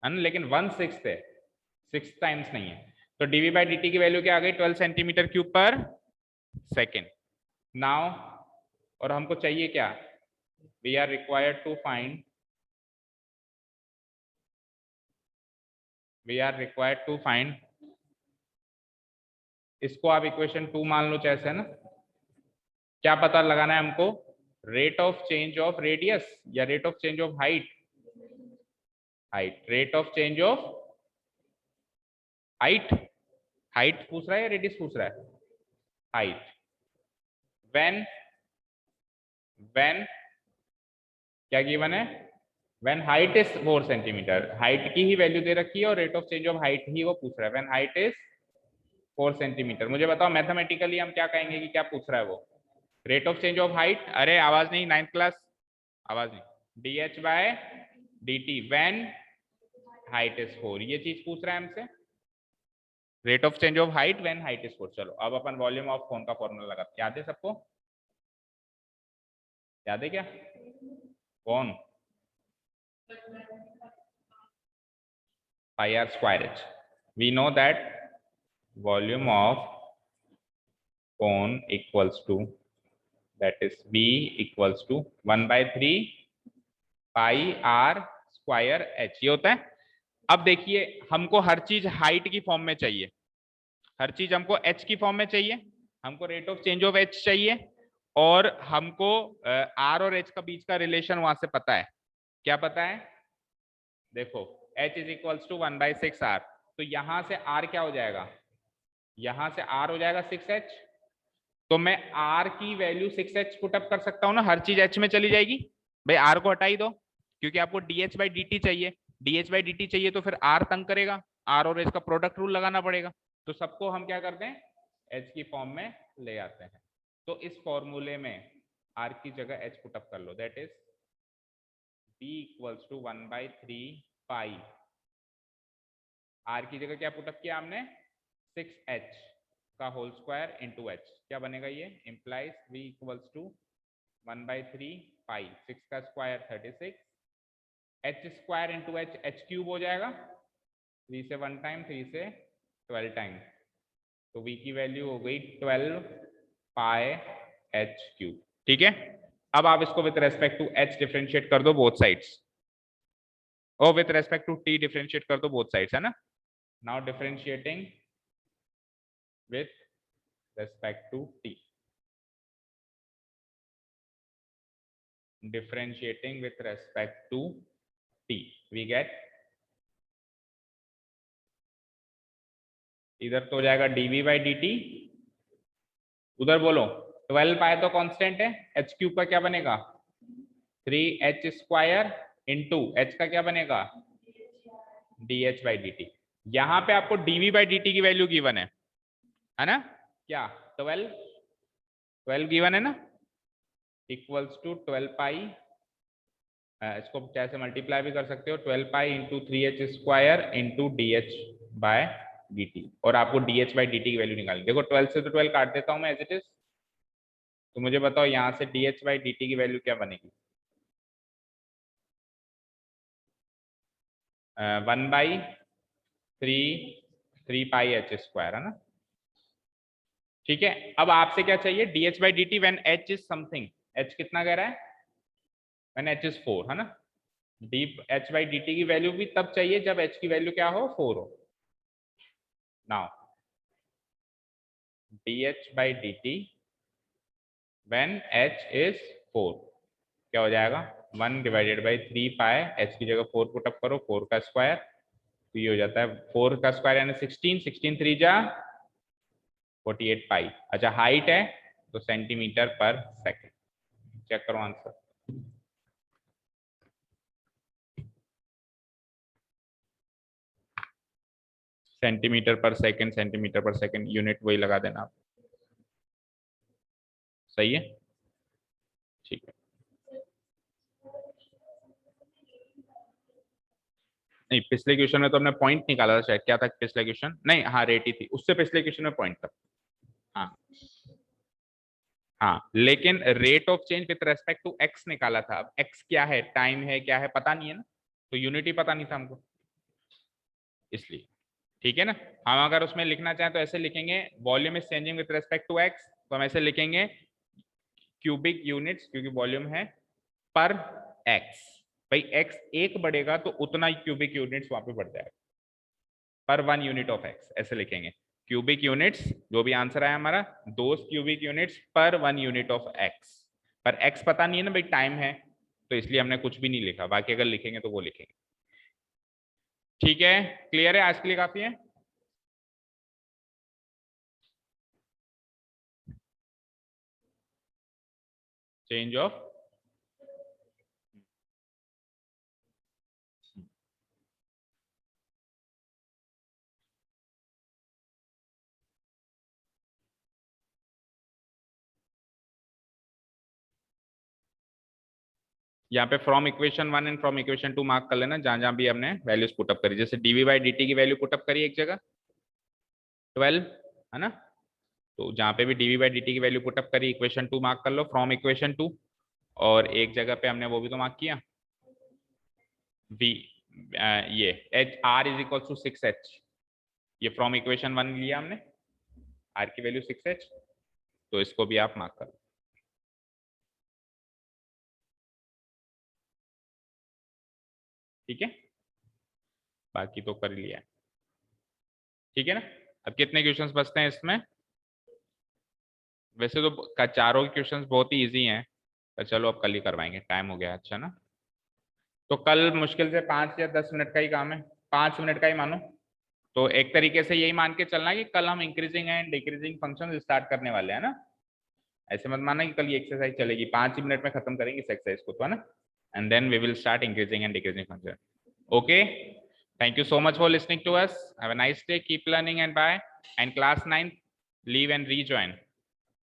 है ना, लेकिन 1/6 है, 6 टाइम्स नहीं है। तो dv बाई dt की वैल्यू क्या आ गई, 12 सेंटीमीटर क्यूब पर सेकेंड। नाउ, और हमको चाहिए क्या, we are required to find, we are required to find, इसको आप इक्वेशन 2 मान लो जैसे, है ना। क्या पता लगाना है हमको, rate of change of radius या rate of change of height, height, rate of change of height, height पूछ रहा है या रेडियस पूछ रहा है, हाइट, व्हेन, व्हेन क्या गिवन है, when height is 4 centimetre, height की ही वैल्यू दे रखी है और rate of change of height ही वो पूछ रहा है, व्हेन हाइट इज 4 सेंटीमीटर। मुझे बताओ मैथमेटिकली हम क्या कहेंगे कि क्या पूछ रहा है वो, rate of change of height, अरे आवाज नहीं, 9th क्लास, आवाज नहीं, dh by dt when height is 4, ये चीज पूछ रहा है हमसे, rate of change of height when height is 4। चलो अब अपन वॉल्यूम ऑफ कौन का फॉर्मूला लगाते, याद है सबको, याद है क्या, कौन, pi r square h, we know that volume of cone equals to, that is v equals to 1/3 pi r square h, ये होता है। अब देखिए हमको हर चीज हाइट की फॉर्म में चाहिए, हर चीज हमको h की फॉर्म में चाहिए, हमको rate of change of h चाहिए, और हमको r और h का बीच का रिलेशन वहां से पता है। क्या पता है, देखो h is equals to 1/6r, तो यहां से r क्या हो जाएगा, यहां से r हो जाएगा 6h, तो मैं r की वैल्यू 6h पुट अप कर सकता हूं ना, हर चीज h में चली जाएगी, भाई r को हटा ही दो, क्योंकि आपको dh बाई dt चाहिए, dh बाई dt चाहिए तो फिर r तंग करेगा, r और h का प्रोडक्ट रूल लगाना पड़ेगा, तो सबको हम क्या करते हैं, h की फॉर्म में ले आते हैं। तो इस फॉर्मूले में r की जगह h पुट अप कर लो, that is b equals to 1/3 pi, r की जगह क्या पुट अप किया हमने, 6h का होल स्क्वायर इंटू h, क्या बनेगा ये, इंप्लाइज v इक्वल्स टू 1/3 पाई, 6 का square 36, h square into h, h cube हो जाएगा, 3 से 1 टाइम, 3 से 12 टाइम, तो v की वैल्यू हो गई 12 पाई h क्यूब। ठीक है, अब आप इसको with respect to h differentiate कर दो बोथ साइड्स, और with respect to t differentiate कर दो बोथ साइड्स, है ना। Now differentiating with respect to t, differentiating with respect to t, we get, इधर तो हो जाएगा dv बाई dt, उधर बोलो 12 पाई तो कांस्टेंट है, h क्यूब का क्या बनेगा 3h स्क्वायर इंटू h का क्या बनेगा dh बाई dt, यहाँ पे आपको dv बाई dt की वैल्यू गिवन है ना, क्या 12 गिवन है ना, इक्वल्स टू 12 पाई, इसको कैसे मल्टीप्लाई भी कर सकते हो, 12 pi into 3h square into dh by dt, और आपको dh बाई dt की वैल्यू निकालनी, देखो 12 से तो 12 काट देता हूं मैं एज इट इज, तो मुझे बताओ यहाँ से dh बाई dt की वैल्यू क्या बनेगी, 1/3 पाई h स्क्वायर, है ना। ठीक है, अब आपसे क्या चाहिए, dh by dt when h is something, h कितना कह रहा है, व्हेन h इज 4, है ना, h बाई dt की वैल्यू भी तब चाहिए जब h की वैल्यू क्या हो 4 हो। Now dh by dt when h is 4 क्या हो जाएगा, 1/3 पाई, h की जगह 4 पुट अप करो, 4 का स्क्वायर, तो ये हो जाता है 4 का स्क्वायर यानी 16, 16 3 जा 48 पाई। अच्छा हाइट है तो सेंटीमीटर पर सेकंड, चेक करो आंसर, सेंटीमीटर पर सेकंड यूनिट वही लगा देना आप। सही है, ठीक है। नहीं, पिछले क्वेश्चन में तो हमने पॉइंट निकाला था शायद, क्या था पिछले क्वेश्चन? नहीं, हाँ रेट ही थी, उससे पिछले क्वेश्चन में पॉइंट था। हाँ हाँ, लेकिन rate of change with respect to x निकाला था। अब एक्स क्या है, टाइम है, क्या है, पता नहीं है ना, तो यूनिट ही पता नहीं था हमको, इसलिए। ठीक है ना। हम अगर उसमें लिखना चाहें तो ऐसे लिखेंगे, volume is changing with respect to x, तो हम ऐसे लिखेंगे क्यूबिक यूनिट्स, क्योंकि वॉल्यूम है, पर एक्स। भाई एक्स एक बढ़ेगा तो उतना ही क्यूबिक यूनिट्स वहां पे बढ़ जाएगा, पर 1 यूनिट ऑफ एक्स, ऐसे लिखेंगे। क्यूबिक यूनिट्स, जो भी आंसर आया हमारा, दोस क्यूबिक यूनिट्स पर 1 यूनिट ऑफ एक्स। पर एक्स पता नहीं है ना भाई, टाइम है, तो इसलिए हमने कुछ भी नहीं लिखा, बाकी अगर लिखेंगे तो वो लिखेंगे। ठीक है, क्लियर है, आज के लिए काफी है। चेंज ऑफ, यहाँ पे from equation 1 and from equation 2 mark कर लेना, जहां जहां भी हमने वैल्यूज पुटअप करी। जैसे डीवी बाई डी की वैल्यू पुटअप करी एक जगह 12, है ना, तो जहां पे भी डीवी बाई डी की वैल्यू पुटअप करी, इक्वेशन 2 मार्क कर लो, फ्रॉम इक्वेशन 2। और एक जगह पे हमने वो भी तो मार्क किया, वी ये h r is equal to 6h, ये फ्रॉम इक्वेशन 1 लिया हमने, आर की वैल्यू 6h, तो इसको भी आप मार्क कर लो। ठीक है, बाकी तो कर लिया है। ठीक है ना। अब कितने क्वेश्चंस बचते हैं इसमें? वैसे तो चारों क्वेश्चंस बहुत ही इजी हैं, तो चलो अब कल ही करवाएंगे, टाइम हो गया। अच्छा ना, तो कल मुश्किल से 5 या 10 मिनट का ही काम है, 5 मिनट का ही मानो। तो एक तरीके से यही मान के चलना कि कल हम increasing and decreasing function start करने वाले हैं ना। ऐसे मत मानना कि कल ये एक्सरसाइज चलेगी, 5 ही मिनट में खत्म करेंगे इस एक्सरसाइज को, तो है ना, and then we will start increasing and decreasing function. Okay, thank you so much for listening to us. Have a nice day, keep learning, and bye. And class 9, leave and rejoin.